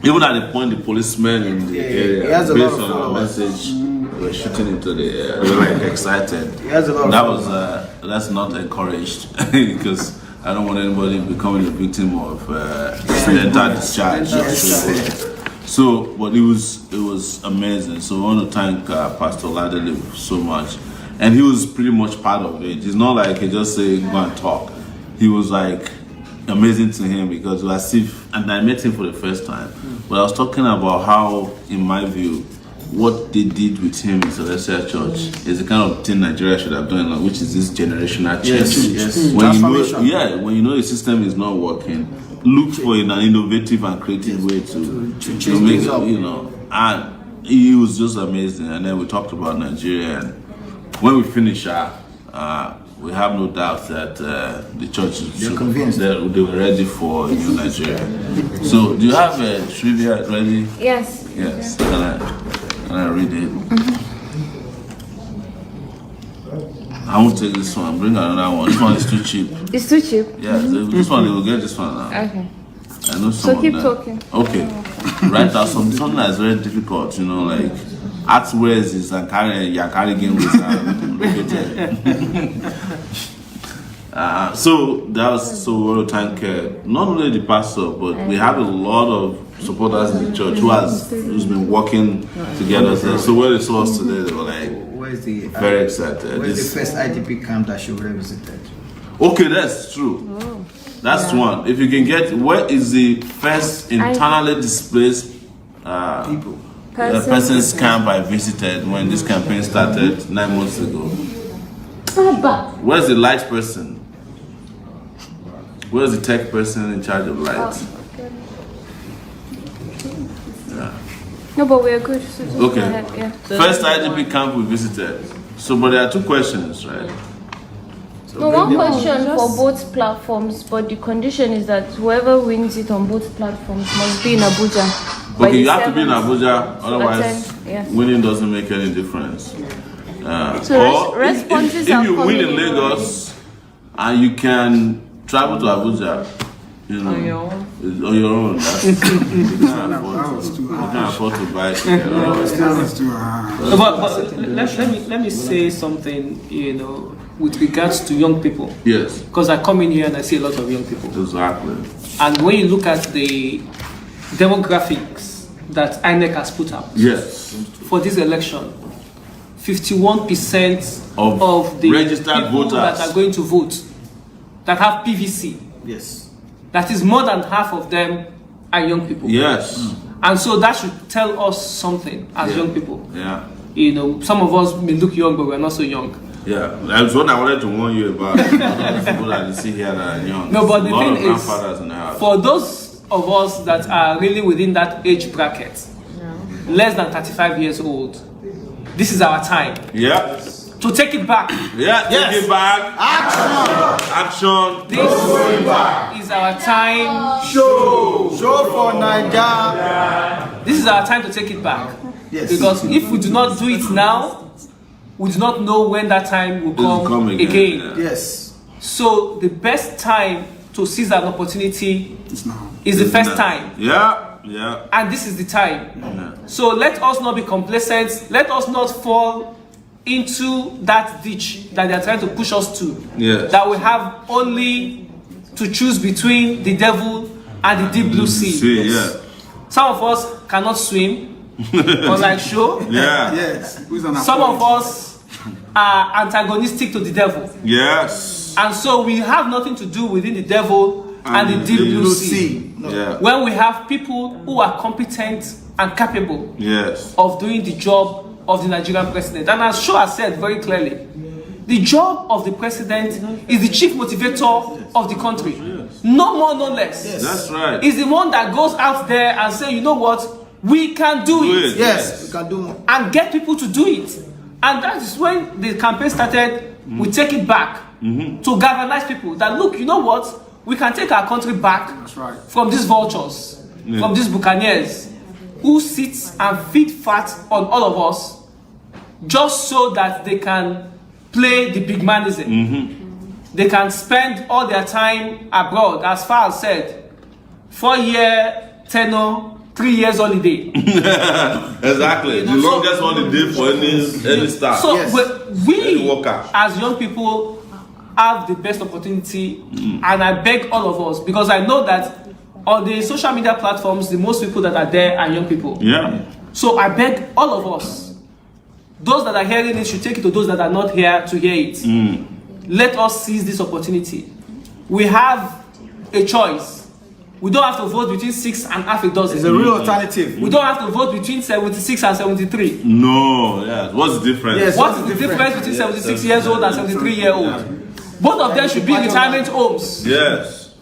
Even at the point, the policemen in the area, based on our message, were shooting into the air. They were like excited. He has a lot of That was that's not encouraged because I don't want anybody becoming a victim of accidental discharge. So, but it was amazing. So I want to thank Pastor Ladele so much, and he was pretty much part of it. It's not like he just say go and talk. He was like amazing to him because it was as if, and I met him for the first time. But I was talking about how, in my view, what they did with him in Celestial Church is the kind of thing Nigeria should have done, which is this generational change. Yes. When you know the system is not working, look for an innovative and creative way to change make things up. it, you know. And he was just amazing. And then we talked about Nigeria. And when we finish, we have no doubt that the church is convinced. they were ready for new Nigeria. So, do you have a trivia ready? Yes. Yes. Can I read it? I won't take this one. Bring another one. This one is too cheap. It's too cheap. Yeah, this one, they will get this one now. Okay. I know So keep that. talking. Okay. Right now, something that's very difficult, you know, like artwares is and carrying with so that was so we want to thank not only the pastor, but we have a lot of supporters in the church who's been working together. So when they saw us today, they were like, Where's the very excited. Where's the first IDP camp that you visited? Okay, that's true. That's one. If you can get, where is the first internally displaced person's camp I visited when this campaign started 9 months ago? Where's the light person? Where's the tech person in charge of light? No, but we're good. So just Okay. go ahead, yeah. First IDP camp we visited. So, but there are two questions, right? No, one question for both platforms, but the condition is that whoever wins it on both platforms must be in Abuja. by Okay, the you have to be in 7th. Abuja, otherwise attend, yeah. winning doesn't make any difference. So Or responses if are you win coming in in. Lagos and you can travel to Abuja, you know, On your own. on your own. That's, you can't afford to buy ticket. No, but let me say something, you know, with regards to young people. Yes, Because I come in here and I see a lot of young people. exactly. And when you look at the demographics that INEC has put out Yes, for this election, 51% of the registered people voters that are going to vote that have PVC, Yes. that is more than half of them are young people. yes, And so that should tell us something as young people. yeah. You know, some of us may look young, but we're not so young. Yeah, that's what I wanted to warn you about. All those people that you see here that are young. No, but the A lot thing of is, grandfathers in the house. for those of us that are really within that age bracket, less than 35 years old, this is our time Yeah, to take it back. yeah, take it back. Action. This is our time. Show for Nigeria. This is our time to take it back. Yes. Because if we do not do it now, we do not know when that time will It'll come come again. again, Yes. So the best time to seize an opportunity It's now. is the first time. Yeah, yeah. And this is the time. Yeah. So let us not be complacent. Let us not fall into that ditch that they are trying to push us to. Yes. That we have only to choose between the devil and the deep blue sea. See, yeah. Some of us cannot swim, unlike show. Yeah. Yes. Who's an Some of us are antagonistic to the devil. Yes. And so we have nothing to do within the devil and the deep blue sea. Yeah. When we have people who are competent and capable Yes. of doing the job of the Nigerian president. And as Shaw has said very clearly, the job of the president is the chief motivator of the country. No more, no less. That's right. Is the one that goes out there and say, you know what, we can do Do it. it. Yes. We can do more. And get people to do it. And that is when the campaign started. We take it back to galvanize people that, look, you know what, we can take our country back right. from these vultures, from these buccaneers who sit and feed fat on all of us just so that they can play the big manism. They can spend all their time abroad, as far as said, 4-year tenure, 3 years holiday. Exactly. The longest holiday for any staff. So Yes. we Any worker. as young people have the best opportunity, and I beg all of us, because I know that on the social media platforms, the most people that are there are young people. Yeah. So I beg all of us, those that are hearing it should take it to those that are not here to hear it. Let us seize this opportunity. We have a choice. We don't have to vote between 6 and half a dozen. It's a real alternative. We don't have to vote between 76 and 73. No. Yeah. What's the difference? Yes. What is the difference between 76 years old and 73-year-old? Both of them should be in retirement homes, Yes.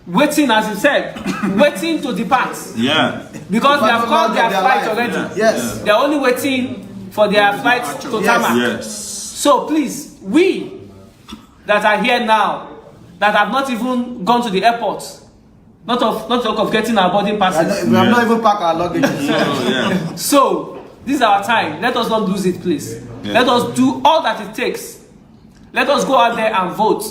waiting, as you said, waiting to depart. Yeah. Because they have called their Their flight life. already. Yes. They are only waiting for their flight to tarmac. Yes. So please, we that are here now, that have not even gone to the airport, not talk of getting our boarding passes. We have not even packed our luggage. Yeah. So this is our time. Let us not lose it, please. Let us do all that it takes. Let us go out there and vote.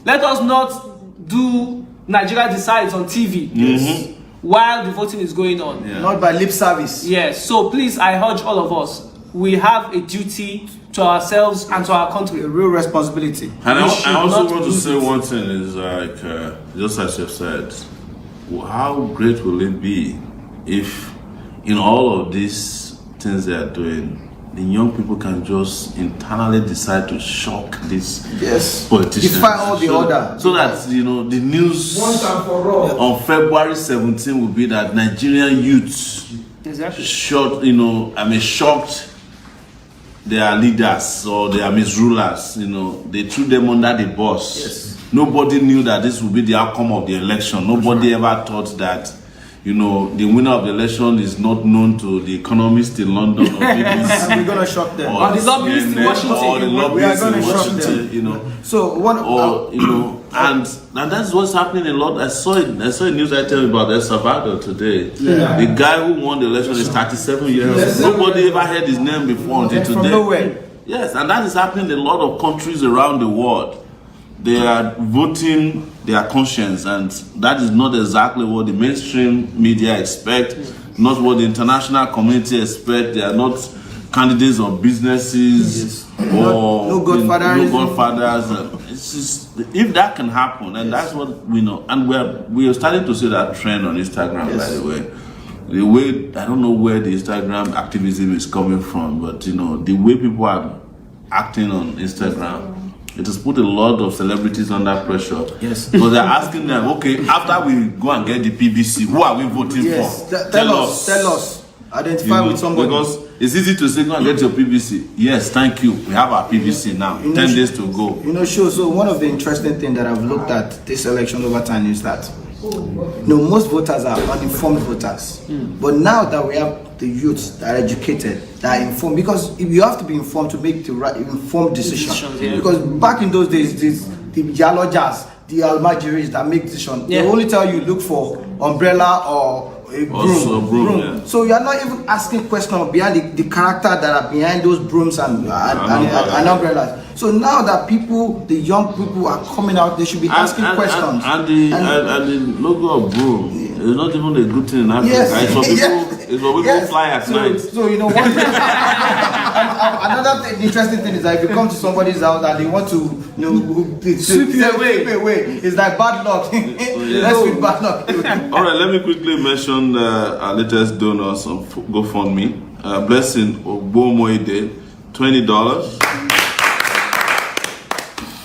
Let us not do Nigeria Decides on TV while the voting is going on. Not by lip service. Yes. So please, I urge all of us. We have a duty to ourselves and to our country. A real responsibility. And We I should also not want to lose say it. one thing is like, just as you've said, how great will it be if in all of these things they are doing, the young people can just internally decide to shock these Yes. politicians. Defy all the order. So that, you know, the news Once and for all. on February 17 will be that Nigerian youths Exactly. shocked their leaders or their misrulers, you know, they threw them under the bus. Yes. Nobody knew that this would be the outcome of the election. Nobody ever thought that, you know, the winner of the election is not known to the economist in London or BBC. And we're gonna shock them. Or the lobbyists in CNN, Washington. or the We are lobbyists gonna in shock Washington, them. you know. So one Or you know, and that's what's happening a lot. I saw a news item about El Salvador today. The guy who won the election is 37 years old. Nobody ever heard his name before until today. from nowhere. Yes, and that is happening in a lot of countries around the world. They are voting their conscience, and that is not exactly what the mainstream media expect, not what the international community expect. They are not candidates of businesses or no godfathers. No godfathers. It's just, if that can happen, and that's what we know, and we are starting to see that trend on Instagram. By the way, I don't know where the Instagram activism is coming from, but you know, the way people are acting on Instagram, it has put a lot of celebrities under pressure. Yes. Because they're asking them, okay, after we go and get the PVC, who are we voting Yes. for? Tell us. Identify with somebody. Because it's easy to say, go and get your PVC. Yes, thank you. We have our PVC now. 10 days to go. You know, so one of the interesting things that I've looked at this election over time is that most voters are uninformed voters. But now that we have the youths that are educated, that are informed, because you have to be informed to make the right informed decision. Because back in those days, the Yalojas, the Almajiris that make decisions, they only tell you look for umbrella or a broom. Yeah. So you are not even asking questions behind the character that are behind those brooms and umbrellas. So now that the young people are coming out, they should be asking questions. And the logo of broom is not even a good thing in Africa. Yes. It's for people who fly at night. So you know what? Another interesting thing is that if you come to somebody's house and they want to, sweep you away, it's like bad luck. Let's sweep bad luck. All right, let me quickly mention our latest donors on GoFundMe. Blessing Omoyele, $20.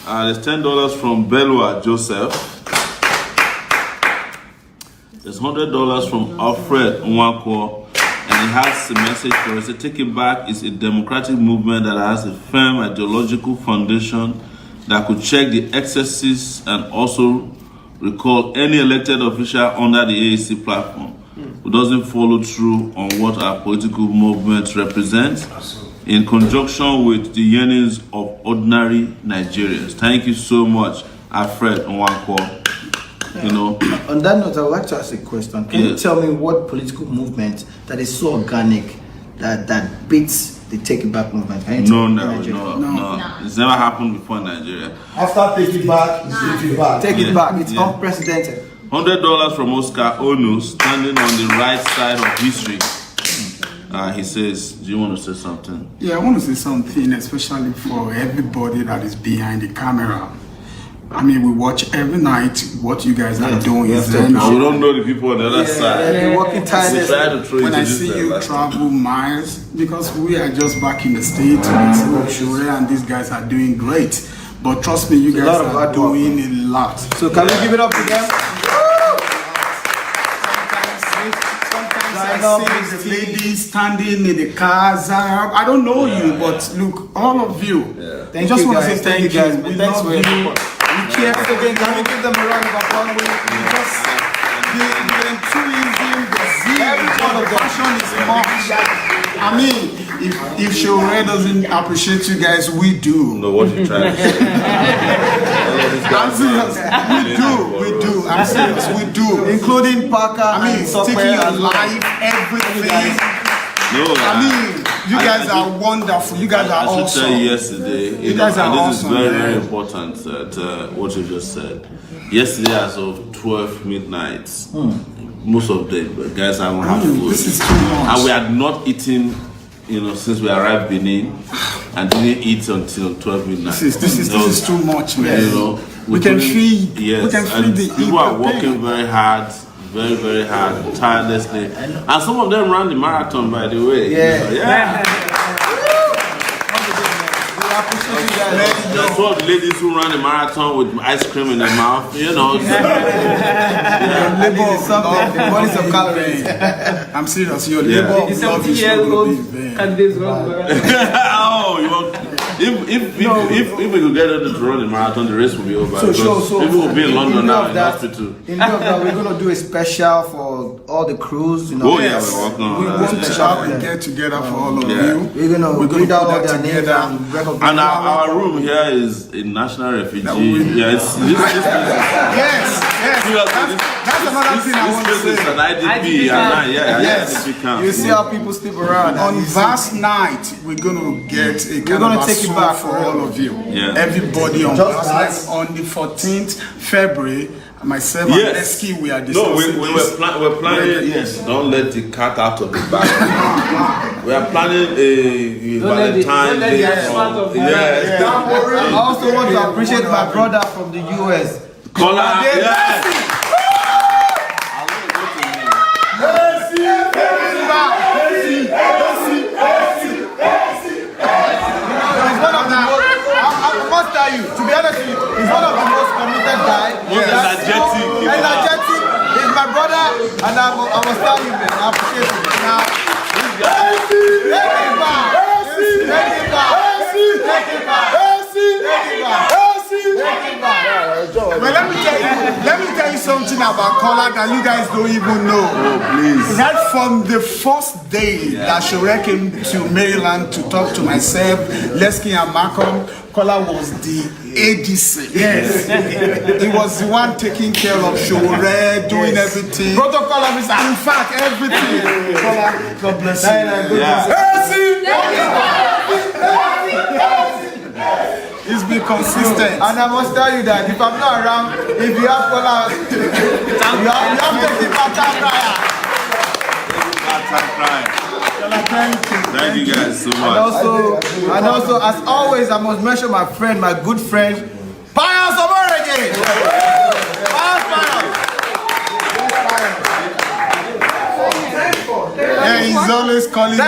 There's $10 from Belua Joseph. There's $100 from Alfred Nwako, and he has a message for us. Take It Back is a democratic movement that has a firm ideological foundation that could check the excesses and also recall any elected official under the AAC platform who doesn't follow through on what our political movement represents, in conjunction with the yearnings of ordinary Nigerians. Thank you so much, Alfred Nwako. You know. On that note, I would like to ask a question. Can you tell me what political movement that is so organic that beats the Take It Back movement? No. It's never happened before in Nigeria. After Take It Back, it's Take It Back. Take It Back. It's unprecedented. $100 from Oscar Onu, standing on the right side of history. He says, do you want to say something? Yeah, I want to say something, especially for everybody that is behind the camera. I mean, we watch every night what you guys are doing. We don't know the people on the other side. They're working tirelessly. When I see you travel miles, because we are just back in the States, and these guys are doing great. But trust me, you guys are doing a lot. So can we give it up to them? I see the ladies standing in the cars. I don't know you, but look, all of you. I just want to say thank you. Guys. We love you. We care for Again, can we give them a round of applause? because the enthusiasm, the zeal, the passion is much. I mean, if Sowore doesn't appreciate you guys, we do. No, what you trying to say? I'm serious. We do. I'm serious. We do. Including Parker. I mean, taking your life, everything. No, I mean, you guys are wonderful. You guys are I should awesome. say yesterday, You guys are and this awesome, is very, man. very important that what you just said. Yesterday, as of 12 midnight, most of the guys haven't had food. This is too much. And we had not eaten, since we arrived Benin, and didn't eat until 12 midnight. This is too much, man. We can couldn't- feed. Yes, We can and feed the people are people. working very hard. Very, very hard, tirelessly. And some of them ran the marathon, by the way. Yeah. That's one of the ladies who ran the marathon with ice cream in their mouth, Labor is something. The body some calories. I'm serious. Your labor The of love is 70-year-old so good. candidates run. Oh, you want? If we could get her to run the marathon, the race will be over. So people will be in London now in hospital. In view of that, we're going to do a special for all the crews, you know. Oh yeah, we're working on We that. want to have a get together for all of you. We're gonna read out all their names and recognize. And our room here is a national refugee. Yes, That's another thing I want to This is say. an IDP. Yes. IDP camp. You see how people sleep around. On vast night, we're gonna get a kind gonna of take it assault back for all of you. Yeah. Everybody on Just vast night on the 14th February. Myself and Eski, we are discussing. No, we're planning. Yes, don't let the cat out of the bag. We are planning a Valentine's Day. Yes. I also want to appreciate my brother from the US. Kola. Yes. I must tell you, to be honest with you, he's one of the most committed guys. Energetic. He's my brother, and I must tell you, man, I appreciate him. Now, But let me tell you something about Kola that you guys don't even know. Oh, please. Right from the first day that Sowore came to Maryland to talk to myself, Lesky and Malcolm, Kola was the ADC. Yes. He was the one taking care of Sowore, doing everything. protocol officer. In fact, everything. Kola, God bless you. He's been consistent. And I must tell you that if I'm not around, if you have Kola, you have to take Thank you guys so much. And also, as always, I must mention my friend, my good friend, Sheyman and Azadus again. Yeah, he's always calling me.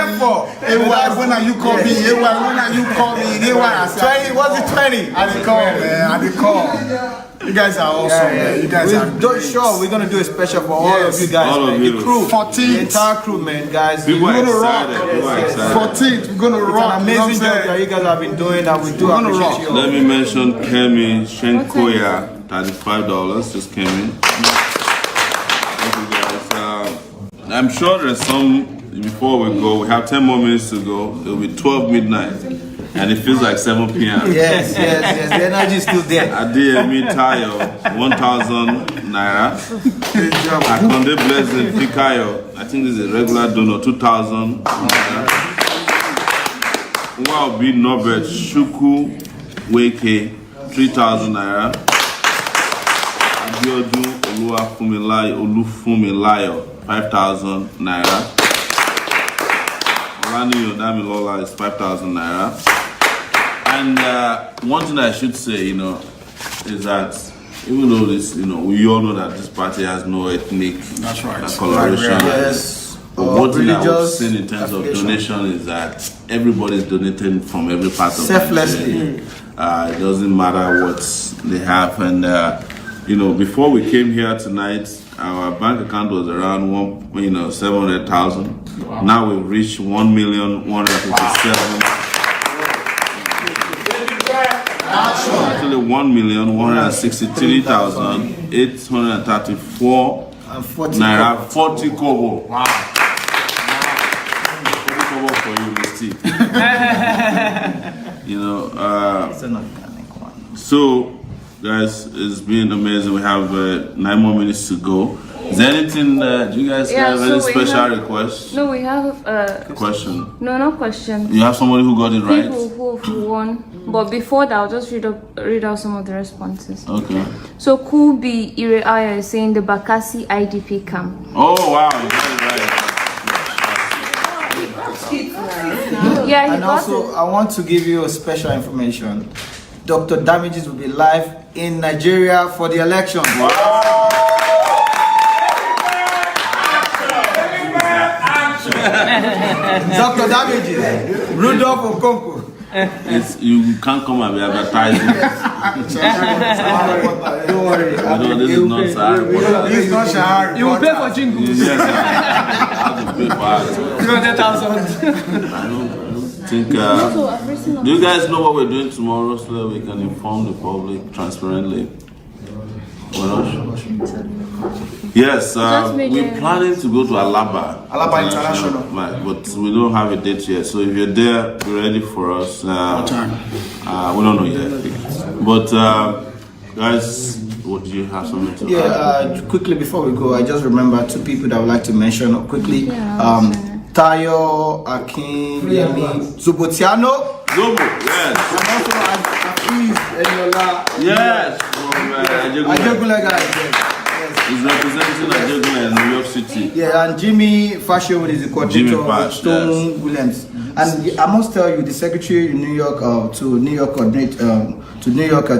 Hey, when are you coming? Hey, when are you coming? Hey, I said, 20, what's it 20? I did call, man. I did call. You guys are awesome, man. You guys are great. Sure, we're gonna do a special for all of you guys, all man. of The you. crew, 14th. the entire crew, man, guys. People We're are gonna rock. excited. People are excited. 14th, we're gonna It's rock. an amazing job that you guys have been doing, and we do We're gonna appreciate rock. you all. Let me mention Kemi Shenkoya, $35 just came in. Thank you guys. I'm sure there's some. Before we go, we have 10 more minutes to go. It'll be 12 midnight, and it feels like 7 p.m. Yes, the energy is still there. Adeyemi Tayo, 1,000 naira. Akonde Blessing Fikayo, I think this is a regular donor, 2,000 naira. Waobi Norbert Shuku Weke, 3,000 naira. Abiodun Olufumilayo, 5,000 naira. Olani Yodamilola is 5,000 naira. And one thing I should say, is that even though this, we all know that this party has no ethnic coloration. Yes. But one thing I would religious say in terms of donation is that everybody is donating from every part of Selflessly. Nigeria. It doesn't matter what they have. And, before we came here tonight, our bank account was around 700,000. Now we've reached 1,157,000. Actually, 1,163,834 naira 40 kobo. Wow. 40 kobo for you, Misty. So, guys, it's been amazing. We have 9 more minutes to go. Is there anything? Do you guys have any special requests? No, we have Question. No, not question. You have somebody who got it right? People who won. But before that, I'll just read out some of the responses. Okay. So Kubi Ireaya is saying the Bakassi IDP camp. Oh wow, you got it right. Yeah, he And got also, it. I want to give you a special information. Dr. Damages will be live in Nigeria for the election. Wow. Dr. Damages, Rudolph Okonkwo. You can't come and be advertising. Don't worry. This is not Sahara. He's not Shahari. You will pay for jingles. Yes, I have to pay for it. 300,000. I don't think. Do you guys know what we're doing tomorrow so that we can inform the public transparently? We're not sure. Yes, we're planning to go to Alaba. Alaba International. But we don't have a date yet. So if you're there, be ready for us. What time? We don't know yet. But guys, what do you have something to add? Quickly before we go, I just remember 2 people that I would like to mention quickly. Tayo, Akin, Yemi, Zubotiano. Zobo, yes. And also Hafiz Eniola. Yes. Ajegunle guys. He's representing Nigerian in New York City. Yeah, and Jimmy Fashion is the coordinator of Stone yes. Williams. And I must tell you, the secretary in New York to New York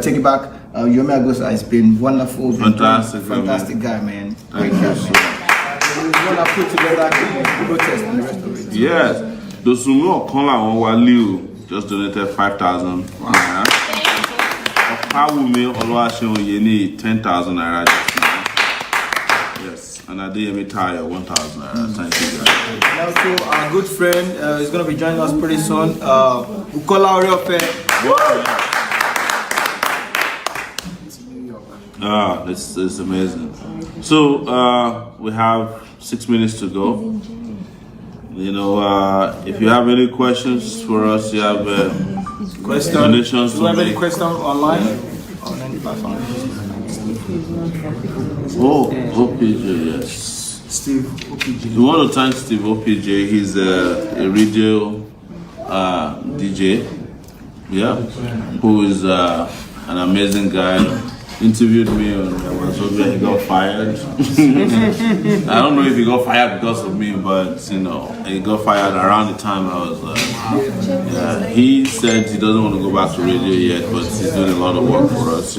take it back. Yomi Agosa has been wonderful. Fantastic guy, man. Great guy, man. We're gonna put together the protest and the rest of it. Yes. The Sumo Konla Onwaliu just donated 5,000 naira. Opawumi Oluwaseun Yeni 10,000 naira. Yes. And Adeyemi Tayo 1,000 naira. Thank you guys. And also our good friend is gonna be joining us pretty soon. Ukola Oriofe. It's amazing. So we have 6 minutes to go. You know, if you have any questions for us, you have donations. Do you have any questions online? On any platform? OPJ, yes. Steve OPJ. We want to thank Steve OPJ. He's a radio DJ, who is an amazing guy. Interviewed me on he got fired. I don't know if he got fired because of me, but you know, he got fired around the time I was he said he doesn't want to go back to radio yet, but he's doing a lot of work for us.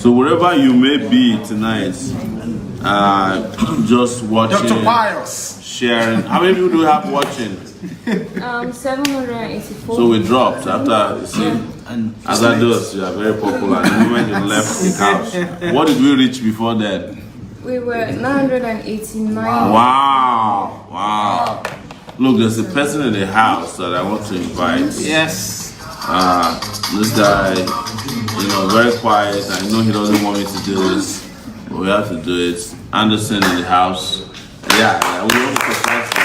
So wherever you may be tonight, just watching, Dr. Pius. sharing. How many people do we have watching? 784. So we dropped after, you see, Azadus, you are very popular. The moment you left the house, what did we reach before that? We were 989. Wow. Look, there's a person in the house that I want to invite. Yes. This guy, you know, very quiet. I know he doesn't want me to do this, but we have to do it. Anderson in the house. Yeah, we want to surprise him.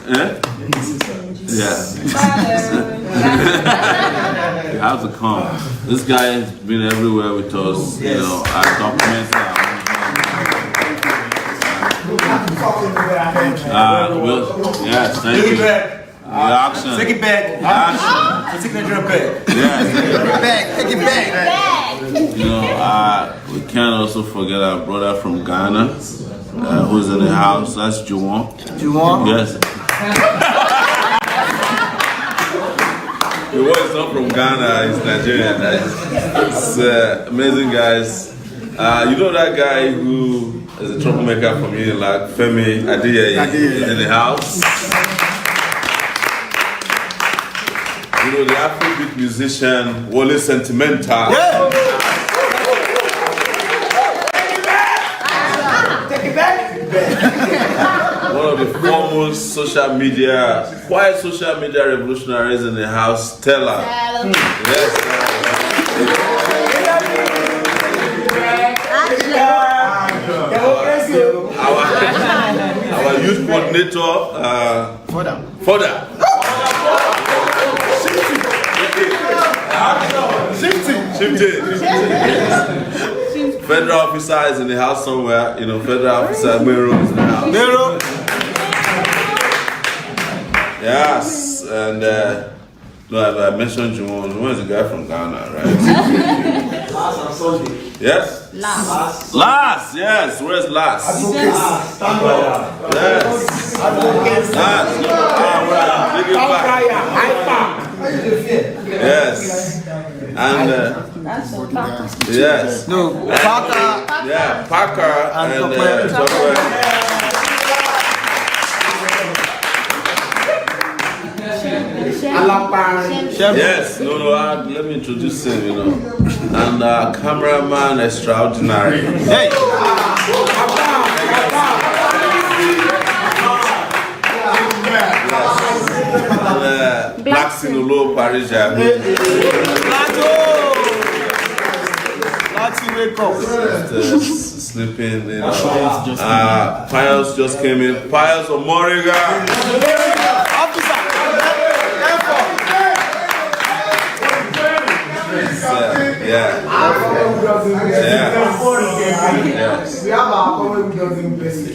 Yeah. You have to come. This guy has been everywhere with us. You know, our documents yes, thank you. Reaction. Take it back. Action. Take that drum back. Yes. Take it back. You know, we can't also forget our brother from Ghana, who's in the house. That's Juwon. Juwon? Yes. Juwon is not from Ghana, he's Nigerian. It's amazing, guys. You know that guy who is a troublemaker from you, like Femi Adeyeye, in the house? You know, the Afrobeat musician, Wole Sentimental. Yeah. Take it back. One of the foremost social media revolutionaries in the house, Stella. Yes. Our youth coordinator, Foda. Shifty. Federal officer is in the house somewhere. You know, federal officer Mero is in the house. Mero. Yes, and no, I mentioned Juwon. Juwon is a guy from Ghana, right? Yes. Last. Yes. Where's Last? Yes. Last. Yes. And yes. No, Parker. Yeah, Parker and yes, no, let me introduce him, you know. And cameraman extraordinary. Hey! Black Sinolo Paris. Latin wake up. Just sleeping. You know. Pius just came in. Pius Omoriga. Officer. Yeah.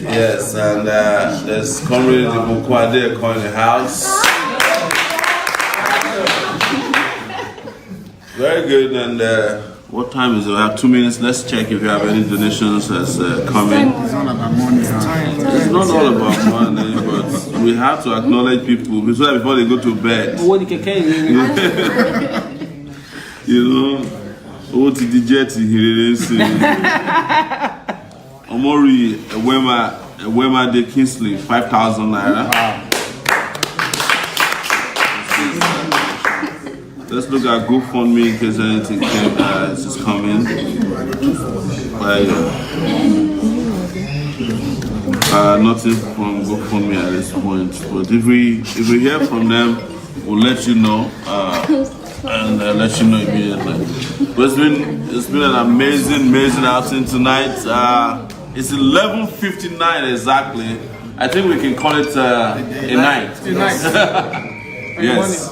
Yes, and there's Comrade Bukwade in the house. Very good, and what time is it? We have 2 minutes. Let's check if you have any donations that's coming. It's not about money. It's not all about money, but we have to acknowledge people before they go to bed. You know, what did the jet here? Omori Wema de Kingsley, 5,000 naira. Let's look at GoFundMe in case anything is coming. Nothing from GoFundMe at this point, but if we hear from them, we'll let you know. And let you know immediately. But it's been an amazing outing tonight. It's 11:59 exactly. I think we can call it a night. Yes.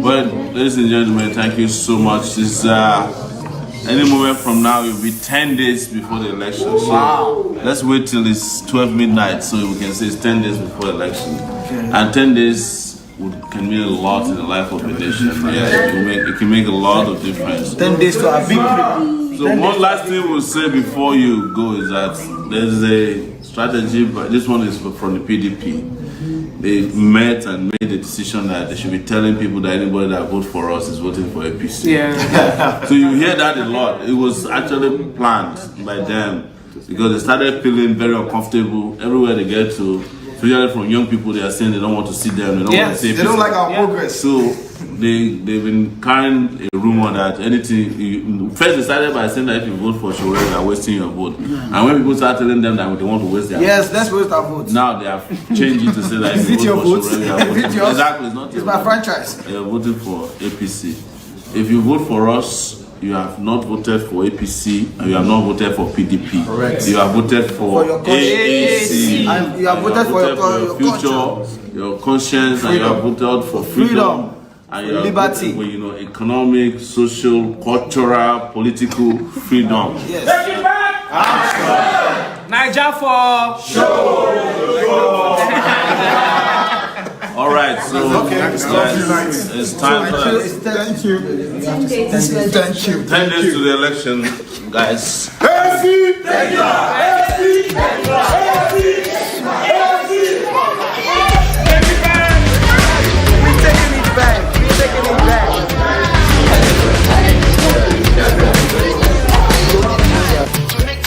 But ladies and gentlemen, thank you so much. It's any moment from now, it will be 10 days before the election. So let's wait till it's 12 midnight so we can say it's 10 days before the election. And 10 days can mean a lot in the life of a nation. Yeah, it can make a lot of difference. 10 days to a victory. So one last thing we'll say before you go is that there's a strategy, but this one is from the PDP. They met and made a decision that they should be telling people that anybody that votes for us is voting for APC. Yeah. So you hear that a lot. It was actually planned by them because they started feeling very uncomfortable everywhere they get to. Especially from young people, they are saying they don't want to see them. They don't want to see APC. They don't like our progress. So they've been carrying a rumor that anything. First, they started by saying that if you vote for Sowore, they are wasting your vote. And when people start telling them that they want to waste their Yes, let's waste our votes. now they have changed it to say that if you vote for Sowore, you are voting. Exactly, it's not It's my franchise. you are voting for APC. If you vote for us, you have not voted for APC and you have not voted for PDP. Correct. You have voted for your AAC. And you have voted for your future, your conscience, and you have voted for freedom. And you have liberty. voted for, economic, social, cultural, political freedom. Yes. Niger for All right, so it's time for us. Thank you. 10 10 days to the election, guys. Thank you.